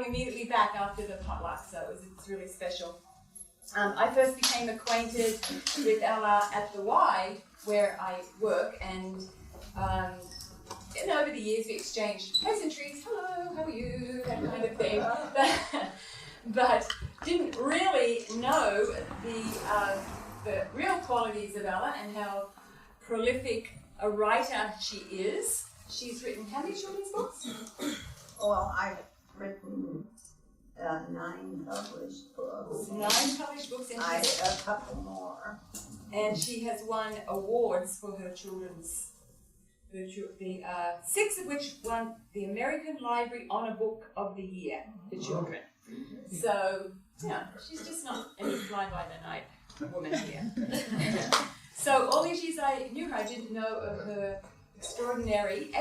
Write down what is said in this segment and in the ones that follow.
Immediately back after the potluck, so it's really special. I first became acquainted with Ella at the Y, where I work, and over the years we exchanged pleasantries, hello, how are you, that kind of thing, but didn't really know the real qualities of Ella and how prolific a writer she is. She's written how many children's books? Well, I've written 9 published books. 9 published books, and a couple more. And she has won awards for her children's. The 6 of which won the American Library Honor Book of the Year for children. So, she's just not any fly-by-the-night woman here. So all these years I knew her, I didn't know of her extraordinary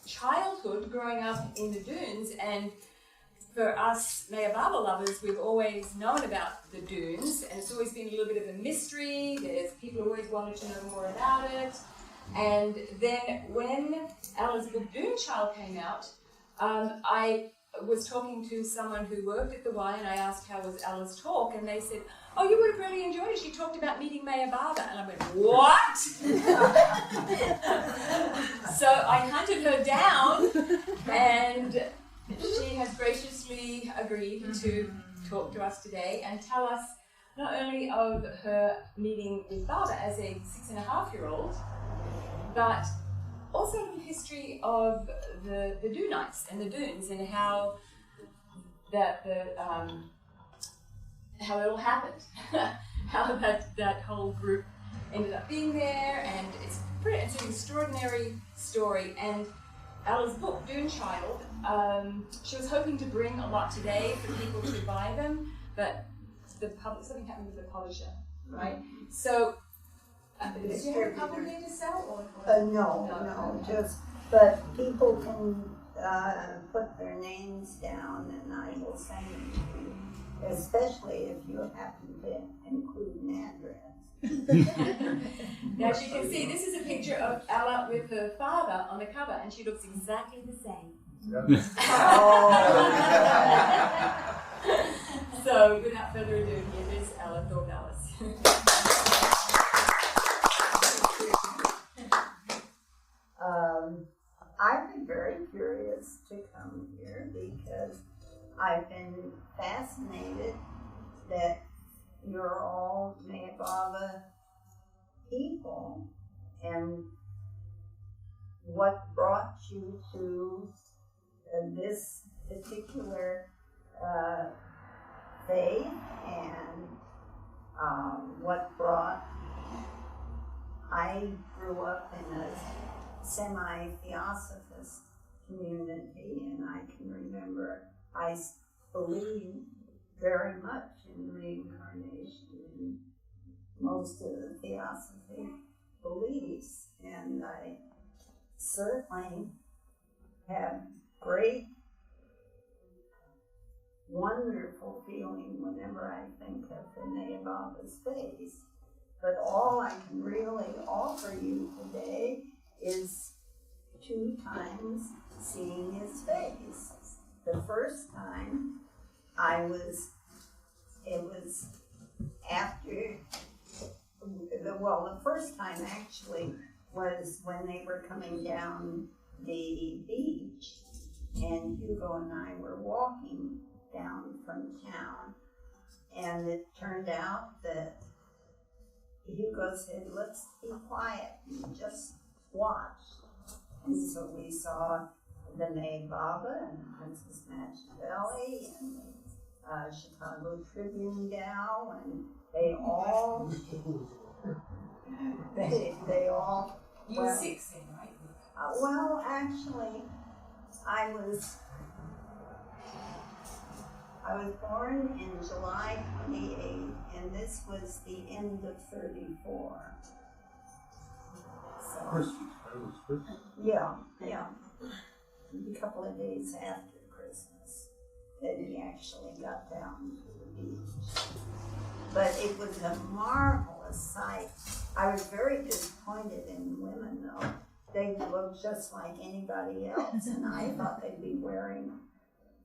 childhood growing up in the Dunes. And for us MeherBaba lovers, we've always known about the Dunes, and it's always been a little bit of a mystery. There's people who always wanted to know more about it. And then when Ella's book Dune Child came out, I was talking to someone who worked at the Y, and I asked how was Ella's talk, and they said, oh, you would have really enjoyed it. She talked about meeting MeherBaba. And I went, what? So I hunted her down, and she has graciously agreed to talk to us today and tell us not only of her meeting with Baba as a 6.5-year-old, but also the history of the Dunites and the Dunes, and how how it all happened, how that whole group ended up being there, and it's an extraordinary story. And Ella's book, Dune Child, she was hoping to bring a lot today for people to buy them, but something happened with the publisher, right? So. Do you have a couple here to sell? No, but people can put their names down and I will send them to you, especially if you happen to include an address. Now, as you can see, this is a picture of Ella with her father on the cover, and she looks exactly the same. Yep. So, without further ado, here is Elle Troup Ellis. I've been very curious to come here because I've been fascinated that you're all MeherBaba people, and what brought you to this particular faith, and what brought. I grew up in a semi-theosophist community, and I can remember I believed very much in reincarnation in most of the theosophy beliefs, and I certainly have great, wonderful feeling whenever I think of the MeherBaba's face. But all I can really offer you today is 2 times seeing his face. The first time it was after, the first time actually was when they were coming down the beach, and Hugo and I were walking down from town, and it turned out that Hugo said, let's be quiet and just watch. And so we saw the MeherBaba and Princess Machiavelli and Chicago Tribune gal, and they all You were 6 then, right? Well, actually, I was born in July 28, and this was the end of 34. So, Christmas. yeah. A couple of days after Christmas that he actually got down to the beach. But it was a marvelous sight. I was very disappointed in women, though. They looked just like anybody else, and I thought they'd be wearing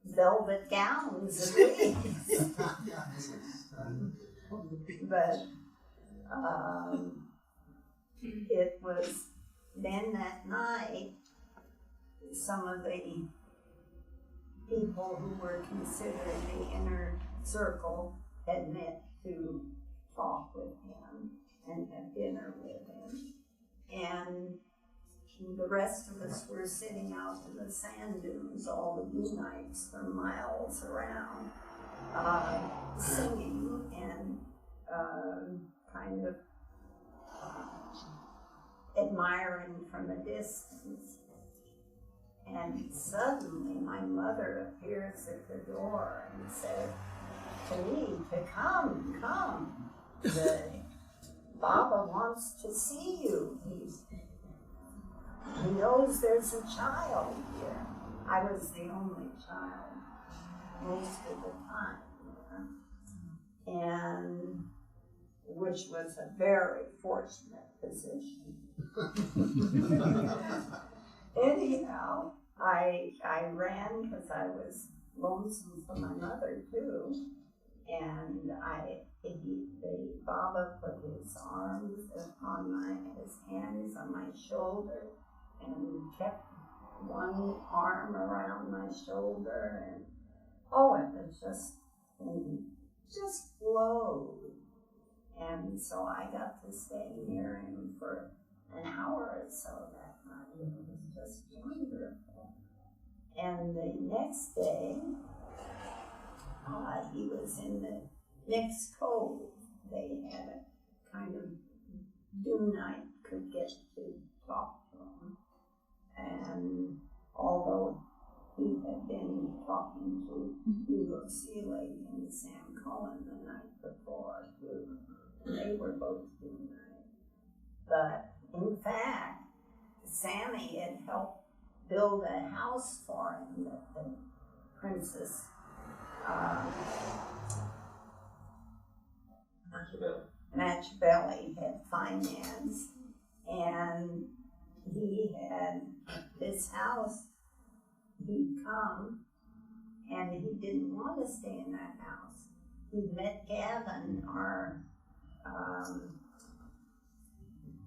velvet gowns at least. But it was then that night, some of the people who were considered the inner circle had met to talk with him and have dinner with him. And the rest of us were sitting out in the sand dunes, all the Dunites for miles around, singing and kind of admiring from a distance. And suddenly my mother appears at the door and said to me to come. The Baba wants to see you. He knows there's a child here. I was the only child most of the time, and which was a very fortunate position. Anyhow, I ran because I was lonesome for my mother too, and the Baba put his hands on my shoulder and kept one arm around my shoulder, and it just flowed. And so I got to stay near him for an hour or so that night. It was just wonderful. And the next day, he was in the next cove. They had a kind of Dunite could get to talk to him. And although he had been talking to Hugo Seeley and Sam Cullen the night before, too, and they were both Dunite. But in fact, Sammy had helped build a house for him that the Princess Machiavelli had financed, and he had this house. He'd come, and he didn't want to stay in that house. He met Gavin, our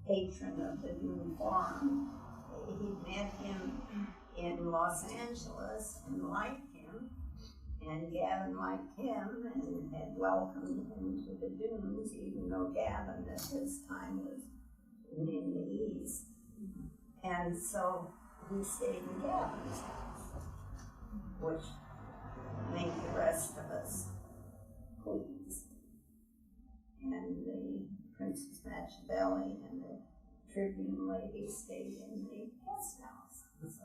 patron of the Dune Forum. He met him in Los Angeles and liked him, and Gavin liked him and had welcomed him to the dunes, even though Gavin at this time was in the East. And so he stayed in Gavin's house, which made the rest of us pleased. And the Princess Machiavelli and the Tribune lady stayed in the guest house. And so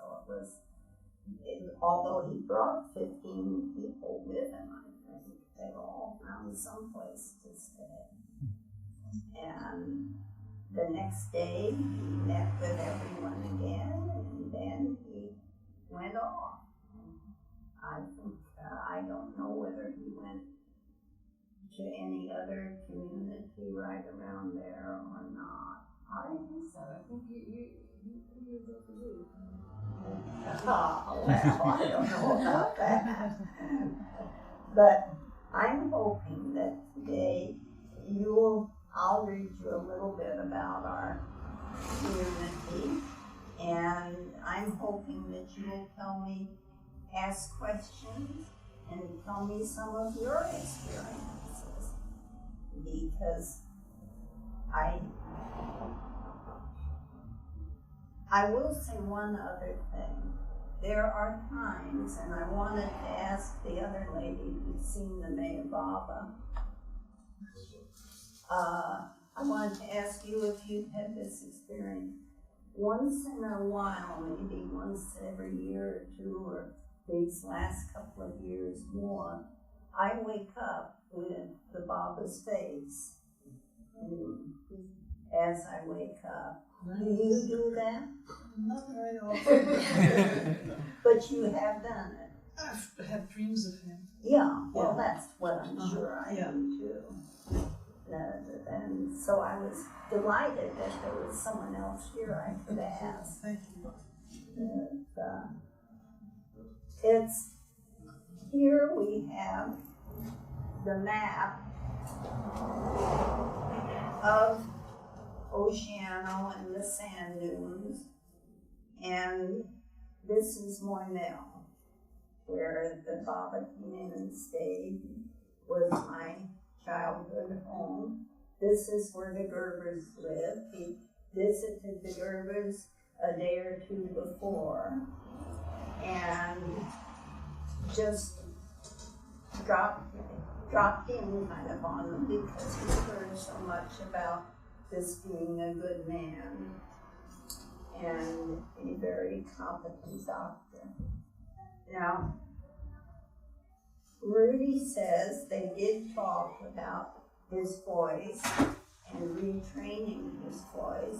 although he brought 15 people with him, I think, they all found some place to stay. And the next day, he met with everyone again, and then he went off. I think, I don't know whether he went to any other community right around there or not. I think so. I think you go for you. Oh, well, I don't know about that. But I'm hoping that today I'll read you a little bit about our community, and I'm hoping that you'll ask questions and tell me some of your experiences, because I will say one other thing. There are times, and I wanted to ask the other lady who's seen the Meher Baba, I wanted to ask you if you've had this experience. Once in a while, maybe once every year or two, or these last couple of years more, I wake up with the Baba's face as I wake up. Do you do that? Not very often. But you have done it. I've had dreams of him. Yeah, well, that's what I'm sure I do too. And so I was delighted that there was someone else here I could ask. Thank you. here we have the map of Oceano and the sand dunes, and this is Moynell, where the Baba came in and stayed, was my childhood home. This is where the Gerbers lived. He visited the Gerbers a day or two before, and just dropped in kind of on them because he's heard so much about this being a good man and a very competent doctor. Now, Rudy says they did talk about his voice and retraining his voice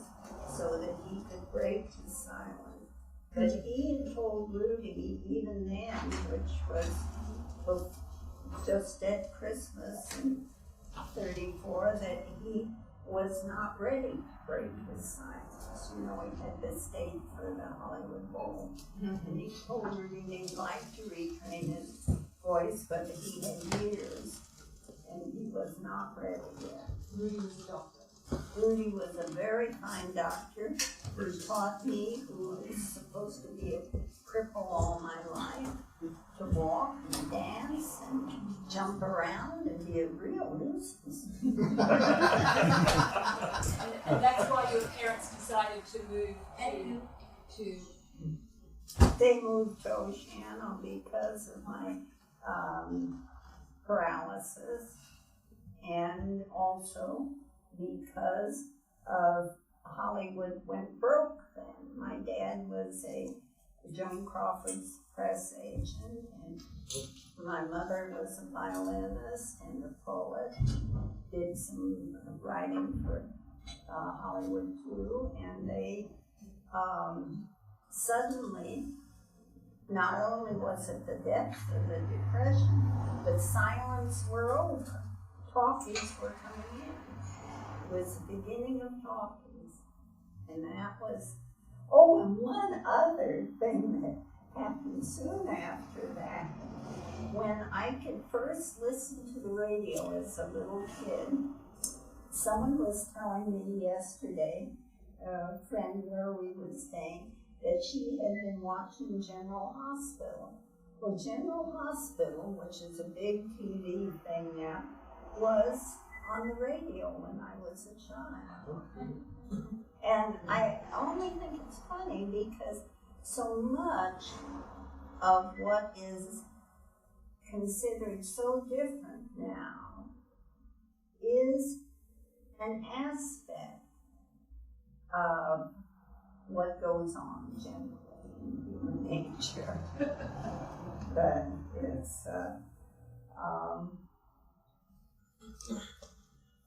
so that he could break his silence. But he had told Rudy even then, which was just at Christmas in '34, that he was not ready to break his silence. You know, he had to stay for the Hollywood Bowl. And he told Rudy he'd like to retrain his voice, but he had years and he was not ready yet. Rudy was a doctor. Rudy was a very fine doctor who taught me, who was supposed to be a cripple all my life, to walk and dance and jump around and be a real nuisance. And that's why your parents decided to move to They moved to Oceano because of my paralysis, and also because of Hollywood went broke then. My dad was a Joan Crawford's press agent, and my mother was a violinist and a poet, did some writing for Hollywood too, and they suddenly, not only was it the depth of the depression, but silence were over. Talkies were coming in. It was the beginning of talkies. And that was, oh, and one other thing that happened soon after that. When I could first listen to the radio as a little kid, someone was telling me yesterday, a friend where we were staying, that she had been watching General Hospital. Well, General Hospital, which is a big TV thing now, was on the radio when I was a child. And I only think it's funny because so much of what is considered so different now is an aspect of what goes on generally in human nature. But it's,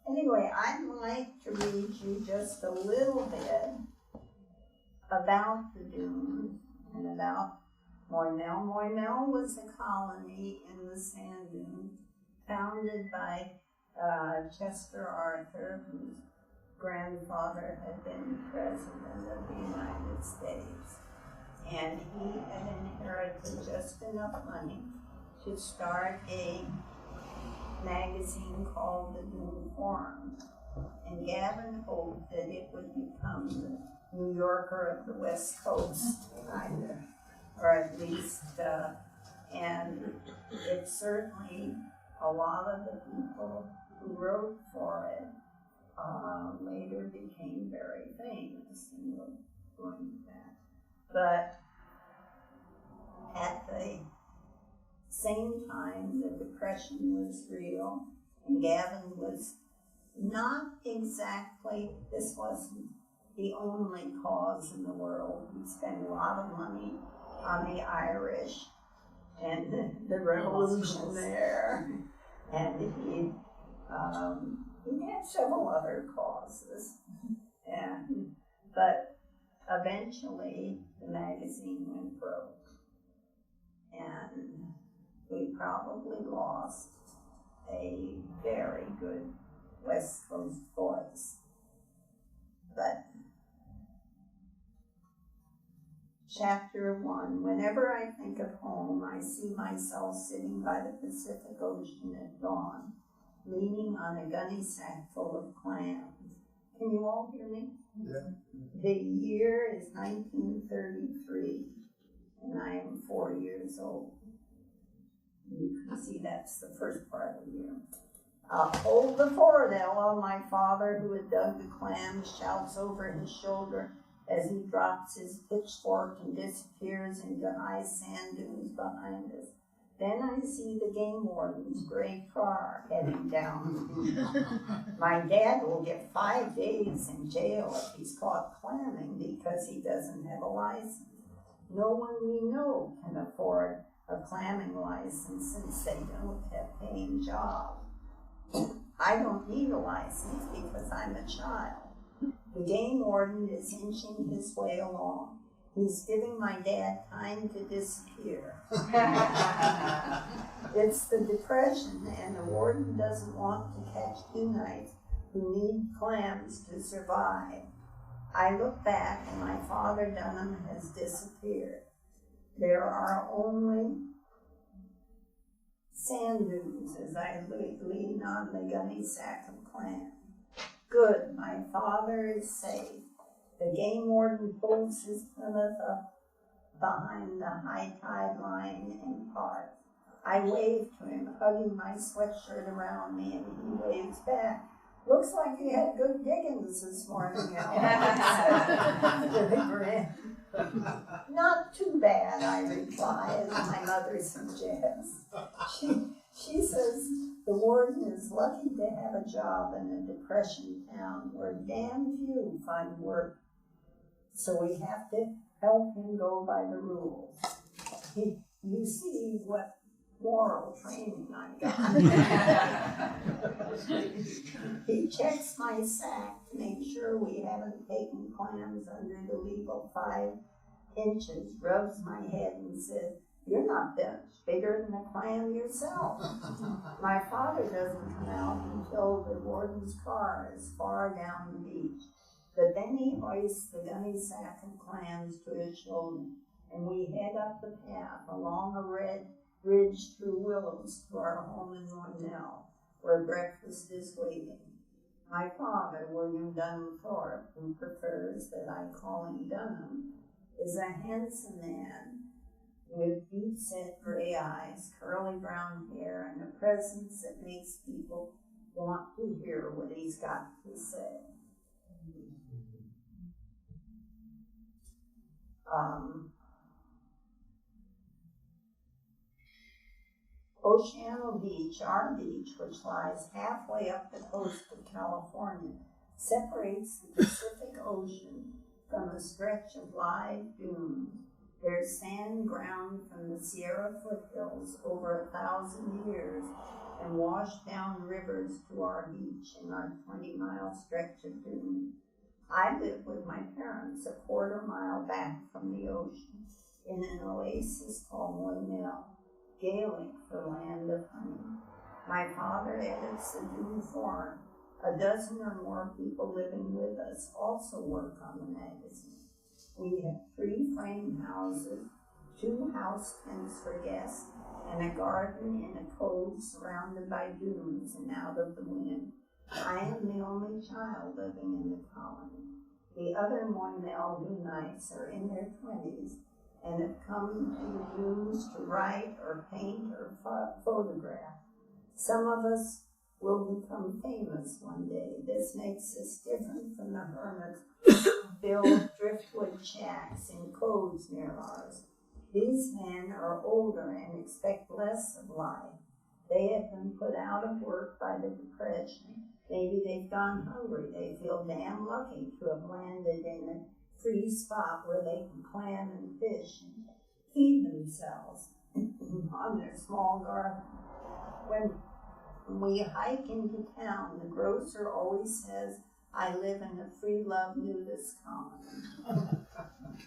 anyway, I'd like to read you just a little bit about the dunes and about Moynell. Moynell was a colony in the sand dunes founded by Chester Arthur, whose grandfather had been president of the United States. And he had inherited just enough money to start a magazine called the Dune Forum. And Gavin hoped that it would become the New Yorker of the West Coast, kind of, or at least, and it certainly, a lot of the people who wrote for it later became very famous, and we'll go into that. But at the same time, the Depression was real, and Gavin was not exactly, this wasn't the only cause in the world. He spent a lot of money on the Irish and the revolution there, and he had several other causes, but eventually the magazine went broke, and we probably lost a very good West Coast voice. But Chapter 1. Whenever I think of home, I see myself sitting by the Pacific Ocean at dawn, leaning on a gunny sack full of clams. Can you all hear me? Yeah. The year is 1933, and I am 4 years old. You can see that's the first part of the year. Hold the fort, Ella, my father, who had dug the clams, shouts over his shoulder as he drops his pitchfork and disappears into high sand dunes behind us. Then I see the game warden's gray car heading down the beach. My dad will get 5 days in jail if he's caught clamming because he doesn't have a license. No one we know can afford a clamming license since they don't have paying jobs. I don't need a license because I'm a child. The game warden is inching his way along. He's giving my dad time to disappear. It's the Depression, and the warden doesn't want to catch Dunites who need clams to survive. I look back, and my father Dunham has disappeared. There are only sand dunes as I lean on the gunny sack of clams. Good, my father is safe. The game warden pulls his Plymouth up behind the high tide line and parks. I wave to him, hugging my sweatshirt around me, and he waves back. Looks like you had good diggings this morning, Ellen, with a grin. Not too bad, I reply, as my mother suggests. She says the warden is lucky to have a job in a Depression town where damn few find work. So we have to help him go by the rules. You see what moral training I got. He checks my sack to make sure we haven't taken clams under the legal 5 inches, rubs my head and says, "You're not that bigger than a clam yourself." My father doesn't come out until the warden's car is far down the beach. But then he hoists the gunny sack of clams to his shoulder, and we head up the path along a red ridge through willows to our home in Moynell, where breakfast is waiting. My father, William Dunham Thorpe, who prefers that I call him Dunham, is a handsome man with deep-set gray eyes, curly brown hair, and a presence that makes people want to hear what he's got to say. Oceano Beach, our beach, which lies halfway up the coast of California, separates the Pacific Ocean from a stretch of live dunes. There's sand ground from the Sierra foothills over 1,000 years and washed down rivers to our beach in our 20-mile stretch of dunes. I live with my parents a quarter-mile back from the ocean in an oasis called Moynell, Gaelic for land of honey. My father edits the Dune Forum. A dozen or more people living with us also work on the magazine. We have 3 frame houses, 2 house tents for guests, and a garden in a cove surrounded by dunes and out of the wind. I am the only child living in the colony. The other Moynell Dunites are in their 20s and have come to the dunes to write or paint or photograph. Some of us will become famous one day. This makes us different from the hermits who build driftwood shacks in coves near ours. These men are older and expect less of life. They have been put out of work by the Depression. Maybe they've gone hungry. They feel damn lucky to have landed in a free spot where they can clam and fish and feed themselves on their small garden. When we hike into town, the grocer always says, "I live in a free love nudist colony."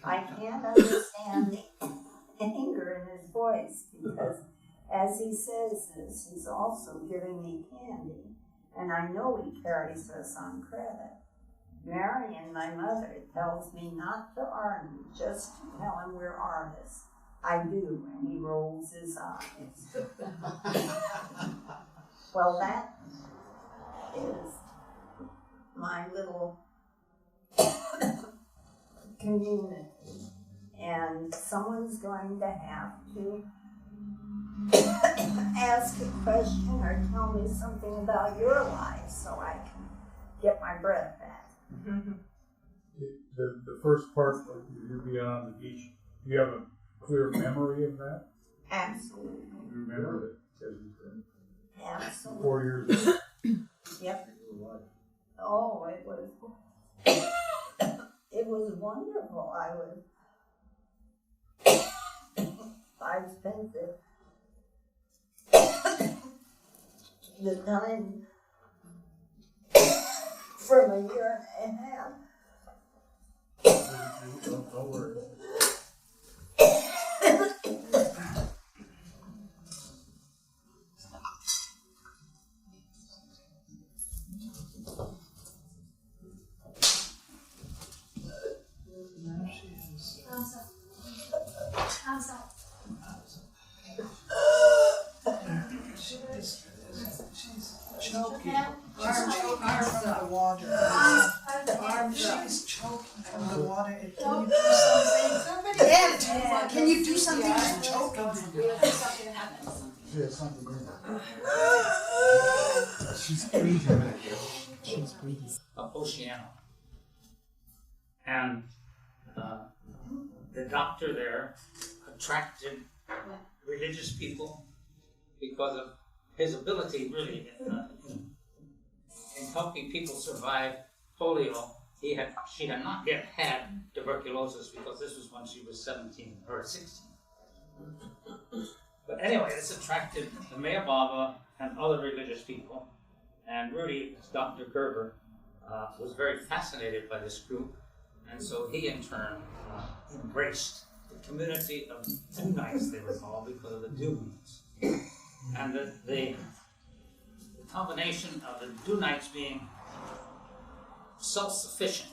I can't understand the anger in his voice because as he says this, he's also giving me candy, and I know he carries us on credit. Marion, my mother, tells me not to argue, just to tell him we're artists. I do, and he rolls his eyes. Well, that is my little community. And someone's going to have to ask a question or tell me something about your life so I can get my breath back. The first part, like you're being on the beach, do you have a clear memory of that? Absolutely. You remember it? As you said. Absolutely. 4 years ago. Yep. Oh, it was it was wonderful. I spent the time from a year and a half. Don't worry. Now she is. She's choking. She's choking from the water. She's choking from the water. Can you do something? Yeah. Can you do something? She's choking. She has something in there. She's breathing. She's breathing. Oceano. And the doctor there attracted religious people because of his ability, really, in helping people survive polio. She had not yet had tuberculosis because this was when she was 17 or 16. But anyway, this attracted the Meher Baba and other religious people. And Rudy, Dr. Gerber, was very fascinated by this group. And so he, in turn, embraced the community of Dunites, they were called, because of the Dunes. And the combination of the Dunites being self-sufficient.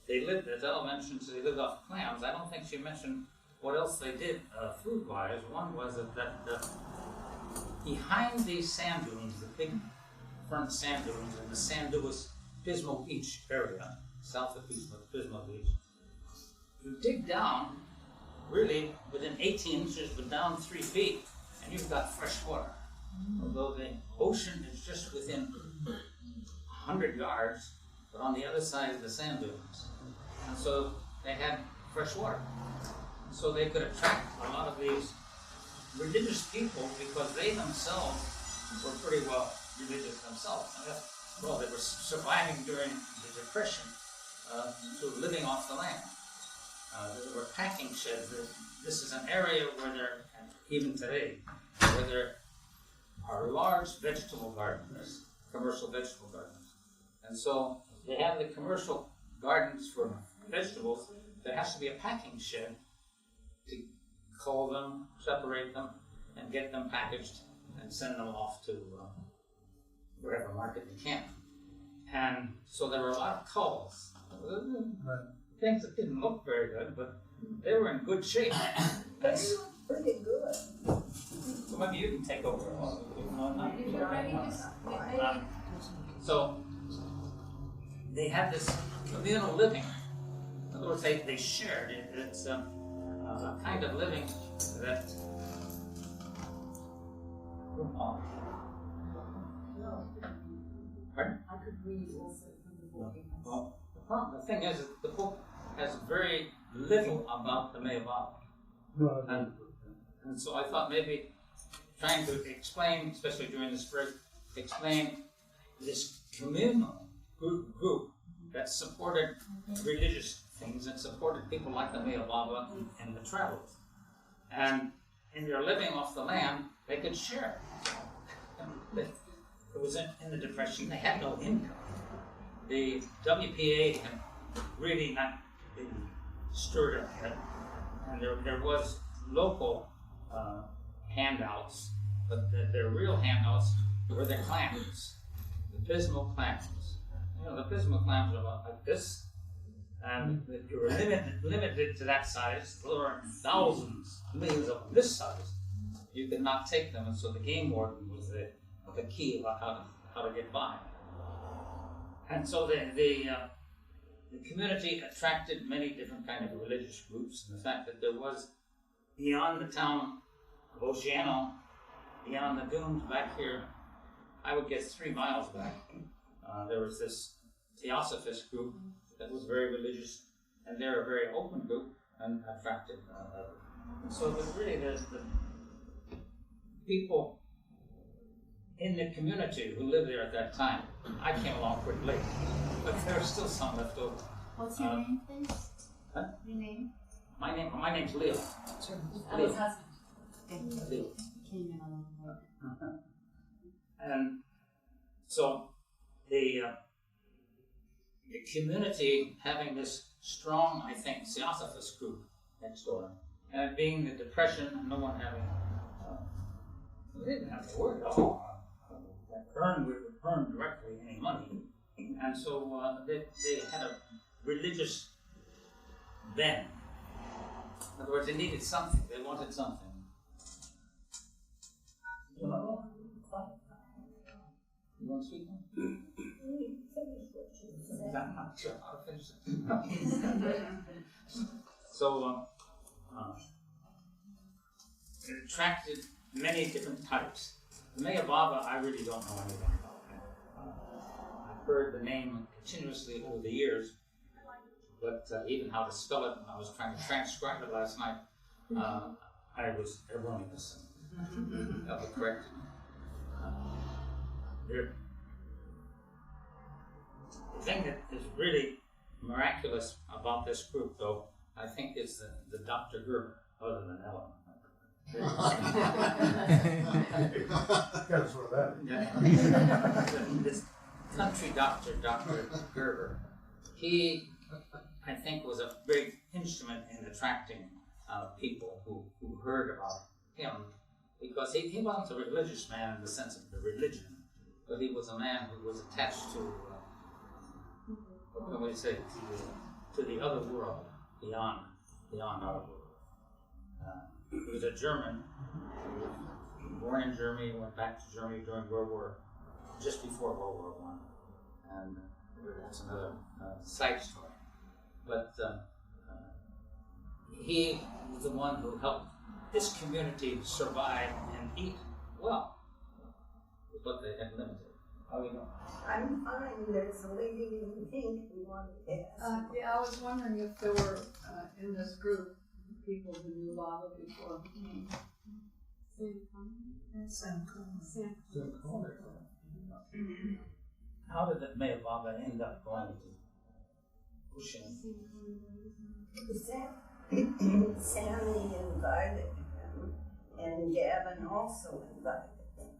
They lived, as Elle mentioned, they lived off clams. I don't think she mentioned what else they did food-wise. One was that behind these sand dunes, the big front sand dunes in the San Luis Pismo Beach area, south of Pismo Beach, you dig down, really within 18 inches, but down 3 feet, and you've got fresh water. Although the ocean is just within 100 yards, but on the other side of the sand dunes. And so they had fresh water. And so they could attract a lot of these religious people because they themselves were pretty well religious themselves. Well, they were surviving during the Depression through living off the land. There were packing sheds. This is an area where there, even today, where there are large vegetable gardens, commercial vegetable gardens. And so they have the commercial gardens for vegetables. There has to be a packing shed to cull them, separate them, and get them packaged and send them off to wherever market they can. And so there were a lot of culls. Things that didn't look very good, but they were in good shape. They look pretty good. So maybe you can take over. So they had this communal living. In other words, they shared it. It's a kind of living that. Pardon? I could read also from the book. Well, the thing is, the book has very little about the Meher Baba. And so I thought maybe trying to explain, especially during this break, explain this communal group that supported religious things and supported people like the Meher Baba and the travels. And in their living off the land, they could share. It was in the Depression, they had no income. The WPA had really not been stirred up yet. And there was local handouts, but their real handouts were the clams, the Pismo clams. the prismal clams are about like this, and if you were limited to that size, there were thousands, millions of them this size. You could not take them, and so the game warden was the key about how to get by. And so the community attracted many different kind of religious groups, and the fact that there was, beyond the town of Oceano, beyond the dunes back here, I would guess 3 miles back, there was this Theosophist group that was very religious, and they're a very open group and attracted. So it was really the people in the community who lived there at that time. I came along pretty late, but there are still some left over. What's your name, please? Huh? Your name? My name's Leo. Ella's husband. Leo. Came in along with it. And so the community having this strong, I think, Theosophist group next door, and it being the Depression, no one having, they didn't have to work at all. Would earn directly any money, and so they had a religious bend. In other words, they needed something. They wanted something. You want to speak now? I'm not sure how to finish it. So it attracted many different types. Meher Baba, I really don't know anything about him. I've heard the name continuously over the years, but even how to spell it, when I was trying to transcribe it last night, I was erroneous. That was correct. The thing that is really miraculous about this group, though, I think, is the Dr. Gerber, other than Ellen. Gotta sort that. This country doctor, Dr. Gerber, he, I think, was a big instrument in attracting people who heard about him, because he wasn't a religious man in the sense of the religion, but he was a man who was attached to, what can we say, to the other world, beyond our world. He was a German, born in Germany, went back to Germany during just before World War I, and that's another side story. But he was the one who helped this community survive and eat well with what they had limited. How are you doing? I'm fine. There's a lady in pink who wanted to ask. Yeah, I was wondering if there were in this group people who knew Baba before. Sam Coleman. How did that Meher Baba end up going to Ocean? Sammy invited him, and Gavin also invited him.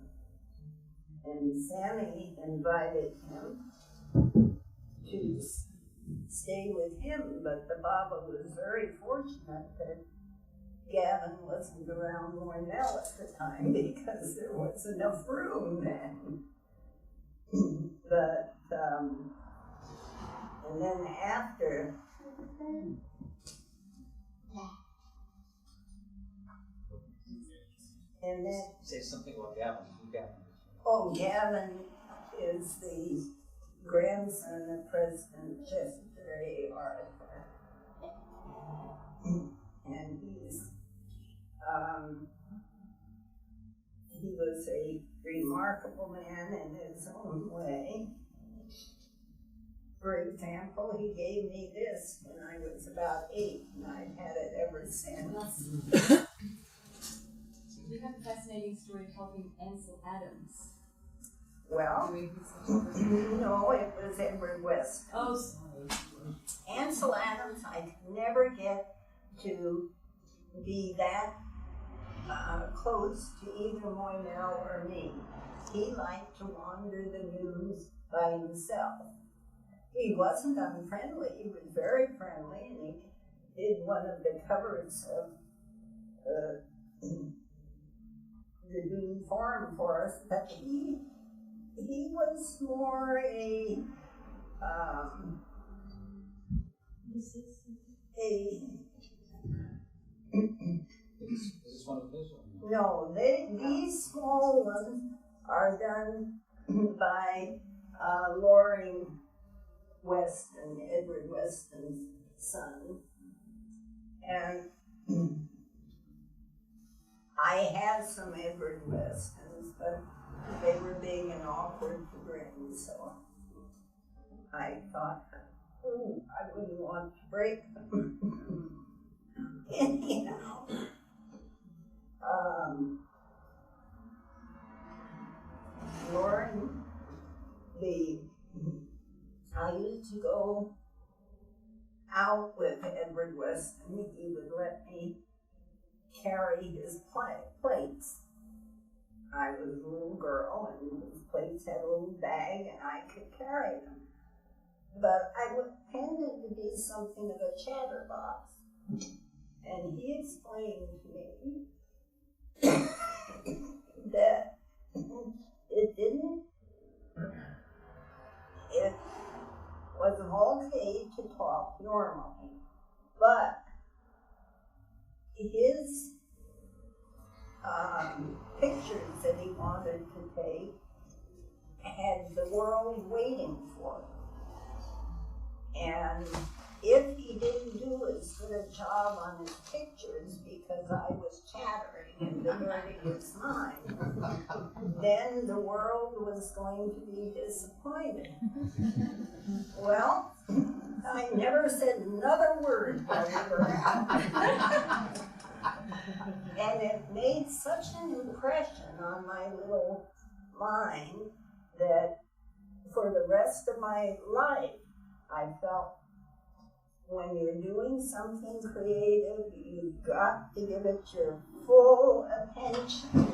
And Sammy invited him to stay with him, but the Baba was very fortunate that Gavin wasn't around Mornell at the time because there was enough room then. But, and then after, and then, Say something about Gavin. oh, Gavin is the grandson of President Jeffrey Arthur. And he was a remarkable man in his own way. For example, he gave me this when I was about 8, and I've had it ever since. You have a fascinating story of helping Ansel Adams. Well, Doing his no, it was Edward West. Oh, sorry. Ansel Adams, I could never get to be that close to either Moynell or me. He liked to wander the dunes by himself. He wasn't unfriendly, he was very friendly, and he did one of the covers of the Dune Forum for us, but he was more a Is this one of his? Or No, these small ones are done by Loring Weston, Edward Weston's son. And I had some Edward Westons, but they were big and awkward to bring, so I thought, oh, I wouldn't want to break them. Anyhow, Lauren, I used to go out with Edward Weston. He would let me carry his plates. I was a little girl, and his plates had a little bag, and I could carry them. But I tended to be something of a chatterbox. And he explained to me that it was okay to talk normally, but his pictures that he wanted to take had the world waiting for him. And if he didn't do as good a job on his pictures because I was chattering and diverting his time, then the world was going to be disappointed. Well, I never said another word while we were out. And it made such an impression on my little mind that for the rest of my life, I felt when you're doing something creative, you've got to give it your full attention.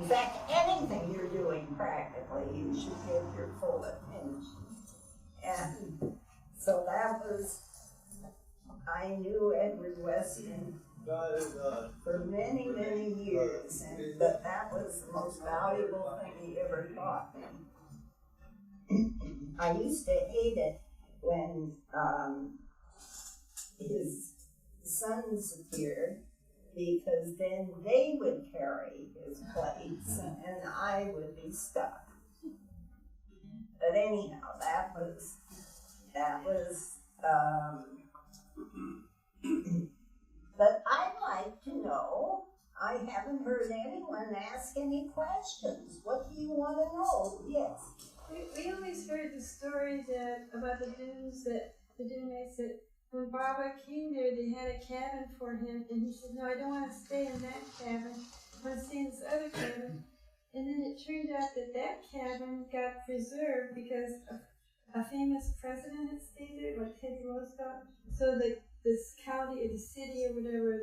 In fact, anything you're doing practically, you should give your full attention. And so that was, I knew Edward Weston for many, many years, but that was the most valuable thing he ever taught me. I used to hate it when his sons appeared, because then they would carry his plates and I would be stuck. But anyhow, that was but I'd like to know, I haven't heard anyone ask any questions. What do you want to know? Yes. We always heard the story about the dunes, that the Dunite said when Baba came there, they had a cabin for him, and he said, no, I don't want to stay in that cabin. I want to stay in this other cabin. And then it turned out that that cabin got preserved because a famous president had stayed there, like Teddy Roosevelt. So this county or the city or whatever,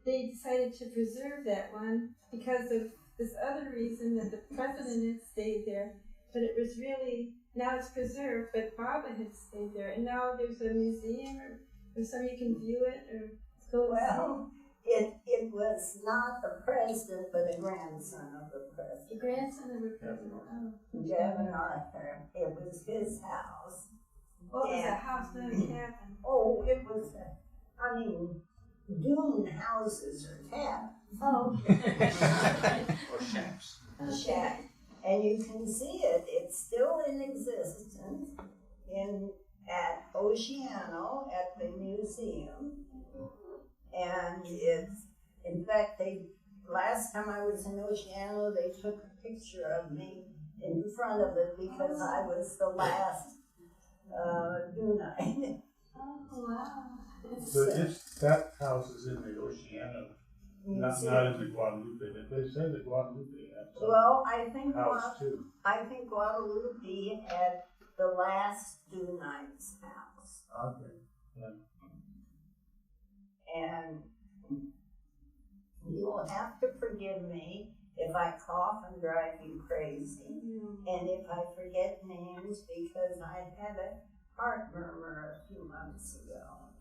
they decided to preserve that one because of this other reason that the president had stayed there. But it was really, now it's preserved, but Baba had stayed there. And now there's a museum or somewhere you can view it or go well, it was not a president, but a grandson of the president. The grandson of the president, oh. Jevon Arthur. It was his house. Well, it was a house, not a cabin. Oh, it was, dune houses or cabins. Oh. or shacks. A shack. And you can see it, it's still in existence at Oceano at the museum. And it's, in fact, last time I was in Oceano, they took a picture of me in front of it because I was the last Dunite. Oh, wow. So that house is in the Oceano, not in the Guadalupe. They say the Guadalupe had some well, I think house too. I think Guadalupe had the last Dunite's house. Okay. Yeah. And you'll have to forgive me if I cough and drive you crazy, and if I forget names, because I had a heart murmur a few months ago,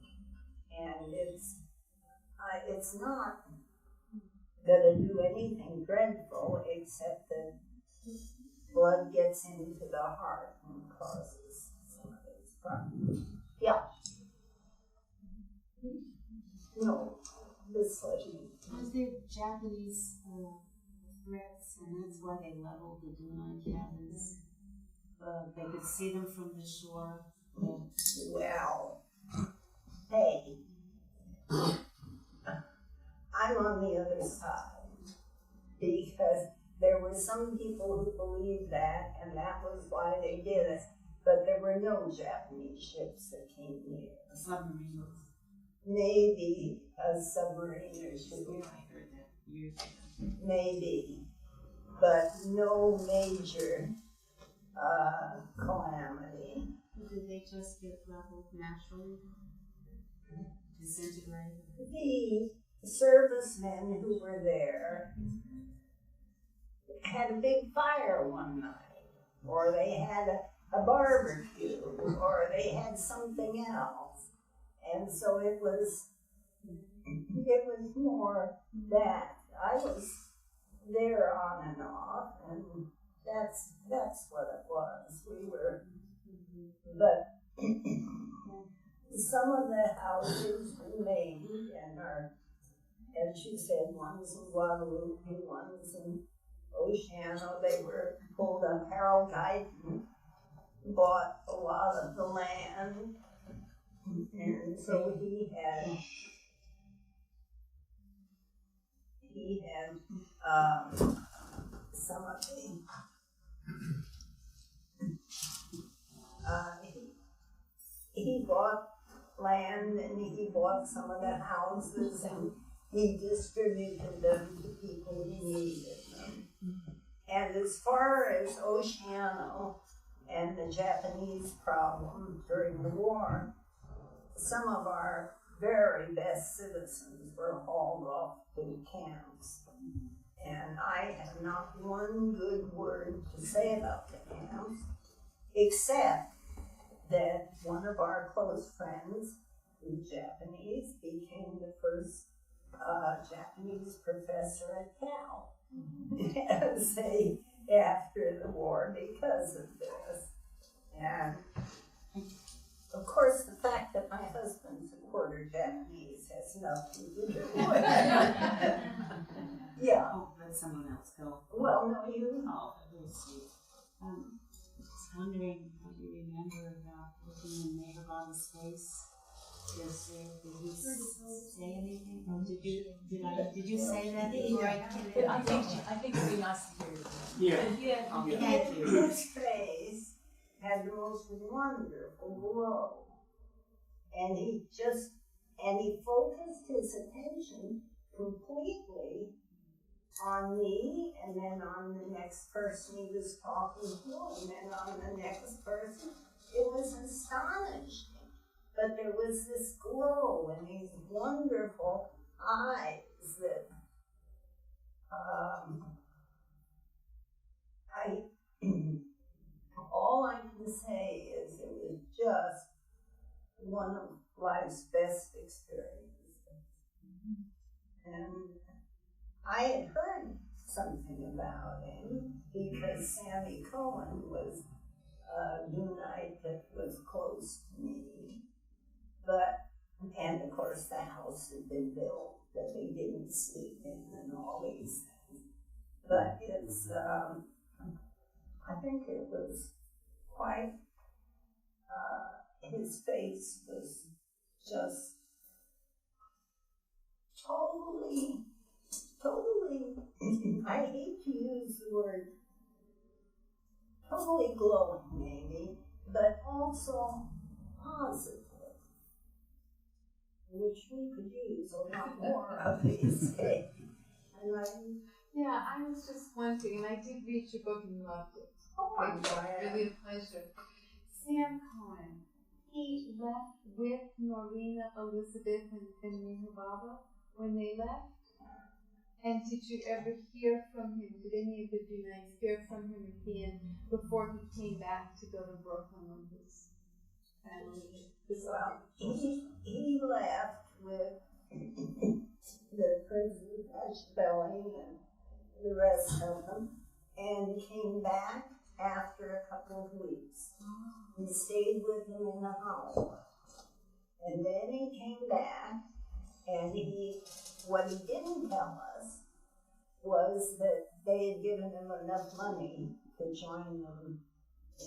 and it's not going to do anything dreadful except that blood gets into the heart and causes Japanese threats, and that's why they leveled the Dunite cabins. They could see them from the shore. Well, hey, I'm on the other side because there were some people who believed that, and that was why they did it. But there were no Japanese ships that came near. Submarines. Maybe a submarine or two. I heard that years ago. Maybe, but no major calamity. Did they just get leveled naturally? Disintegrate? The servicemen who were there had a big fire one night, or they had a barbecue, or they had something else. And so it was more that. I was there on and off, and that's what it was. We were, but some of the houses we made and are, as you said, one's in Guadalupe, one's in Oceano. They were pulled up. Harold Guyton bought a lot of the land, and so he had some of the he bought land, and he bought some of the houses, and he distributed them to people who needed them. And as far as Oceano and the Japanese problem during the war, some of our very best citizens were hauled off to camps. And I have not one good word to say about the camps, except that one of our close friends, who's Japanese, became the first Japanese professor at Cal after the war because of this. And of course, the fact that my husband's a quarter Japanese has nothing to do with it. Yeah. Oh, let someone else go. Well, no, you. Oh, very sweet. I was wondering, do you remember about looking in MeherBaba's face? Did he say anything? Or did you say that before I came in? But I think it'd be nice to hear it. Yeah. Thank you. His face had the most wonderful glow. And he focused his attention completely on me, and then on the next person he was talking to, and then on the next person. It was astonishing. But there was this glow in these wonderful eyes that all I can say is it was just one of life's best experiences. And I had heard something about him because Sammy Cohen was a Dunite that was close to me. And of course the house had been built that they didn't sleep in and all these things. But it's, I think it was quite, his face was just totally, I hate to use the word totally glowing maybe, but also positive, which we could use a lot more of these days. And Yeah, I was just wondering, and I did read your book and loved it. oh, I'm It was glad. really a pleasure. Sam Cohen, he left with Marina, Elizabeth, and Meher Baba when they left. And did you ever hear from him? Did any of the Dunites hear from him again before he came back to go to Brooklyn with his family? Well, he left with the President Ashbelly and the rest of them, and came back after a couple of weeks. He stayed with him in the house. And then he came back, and what he didn't tell us was that they had given him enough money to join them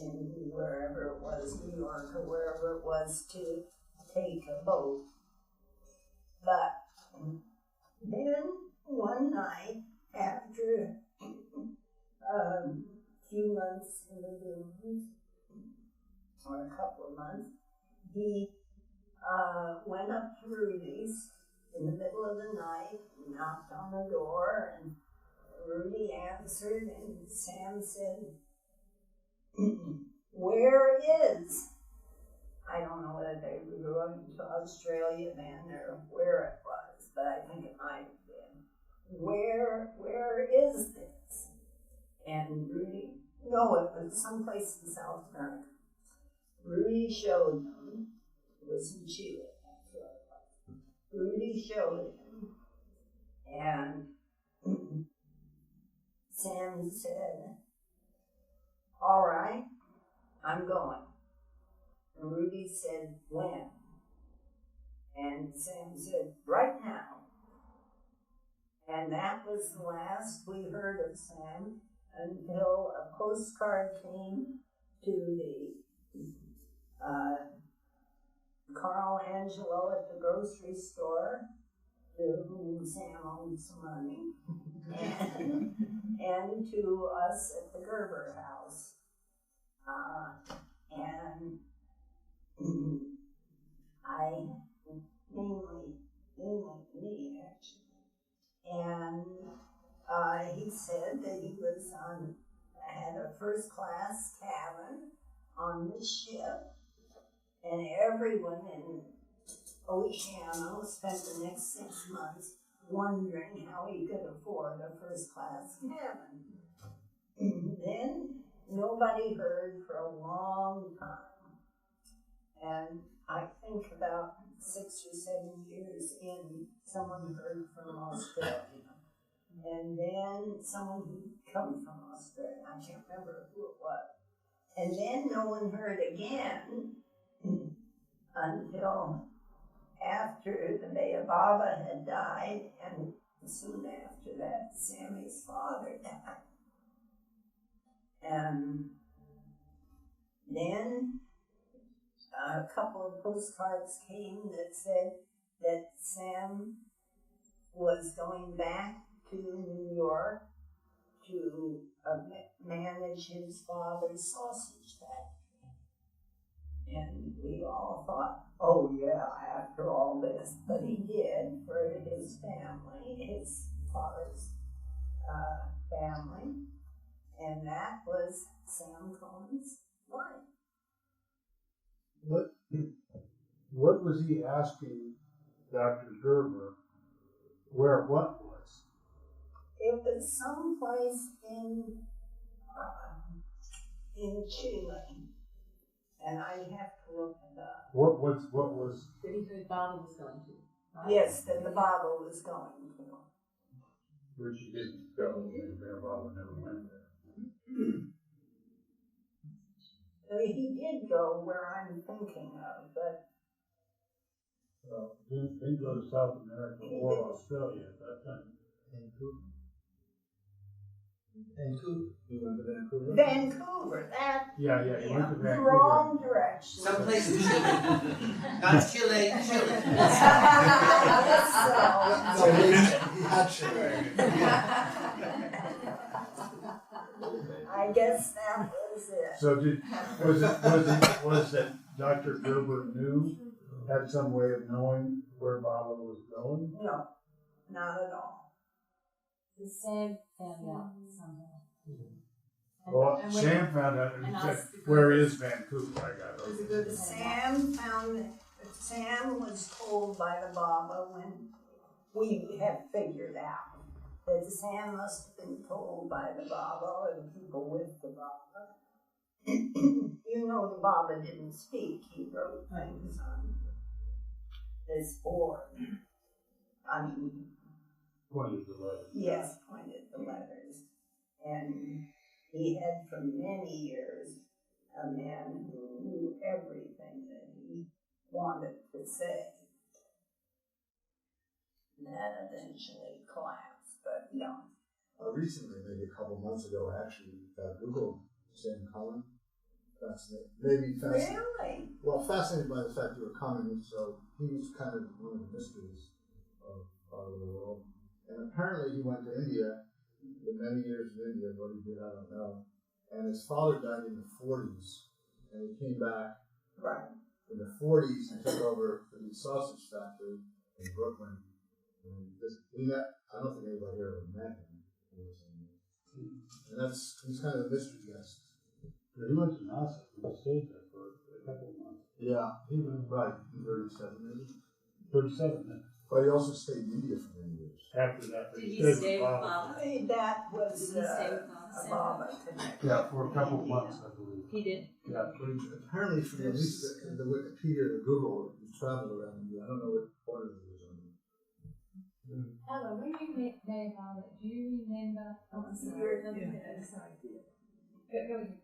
in wherever it was, New York or wherever it was, to take a boat. But then one night, after a few months in the dunes, or a couple of months, he went up to Rudy's in the middle of the night, knocked on the door, and Rudy answered, and Sam said, "Where is?" I don't know whether they were going to Australia then or where it was, but I think it might have been. Where is this? And Rudy, no, it was someplace in South America. Rudy showed them. It was in Chile, that's what it was. Rudy showed him, and Sam said, "All right, I'm going." And Rudy said, "When?" And Sam said, "Right now." And that was the last we heard of Sam until a postcard came to the Carl Angelo at the grocery store, to whom Sam owed some money, and to us at the Gerber house. And mainly me, actually. And he said that he was had a first-class cabin on the ship, and everyone in Oceano spent the next 6 months wondering how he could afford a first-class cabin. Then nobody heard for a long time, and I think about 6 or 7 years in, someone heard from Australia. And then someone who'd come from Australia, I can't remember who it was. And then no one heard again until after the Meher Baba had died, and soon after that, Sammy's father died. And then a couple of postcards came that said that Sam was going back to New York to manage his father's sausage factory. And we all thought, oh yeah, after all this, but he did for his family, his father's family, and that was Sam Cohen's life. What was he asking Dr. Gerber where what was? It was someplace in Chile, and I'd have to look it up. What was? That he heard Baba was going to. Right? Yes, that the Baba was going to. Which he didn't go. Meher Baba never went there. I mean, he did go where I'm thinking of, but he didn't go to South America or Australia at that time. Vancouver. You went to Vancouver? Vancouver, that, Yeah, he went to the Vancouver. wrong direction. Someplace in Chile. Not Chile, Chile. I guess that was it. So was that Dr. Gerber had some way of knowing where Baba was going? No, not at all. The Sam found out somehow. Well, And Sam found out and and asked said, the where girls. is Vancouver? I got It was a it. good Sam was told by the Baba when we had figured out that Sam must have been told by the Baba or the people with the Baba. You know, the Baba didn't speak. He wrote things on this board. I mean, Pointed the letter. yes, pointed the letters. And he had for many years a man who knew everything that he wanted to say. And that eventually collapsed, but no. recently, maybe a couple months ago, actually, Googled Sam Cullen. Fascinated. Maybe fascinated. Really? Well, fascinated by the fact you were coming, so he was kind of one of the mysteries of the world. And apparently he went to India, did many years in India, what he did, I don't know. And his father died in the 40s, and he came back. Right. In the 40s, he took over the sausage factory in Brooklyn. And I don't think anybody ever met him. And he's kind of a mystery guest. Yeah, he went to NASA. He stayed there for a couple of months. Yeah, he was right in 37 maybe. 37 then. But he also stayed in India for many years. After that, Did he stayed stay with Baba. Baba? That was Did he stay with a Baba connection. Yeah, for a couple of months, I believe. He did. Yeah. But apparently, from at least the Wikipedia or the Google, he traveled around India. I don't know what order he was on. Ella, when you met Meher Baba, do you remember? Oh, I'm sorry. Sorry. Go ahead.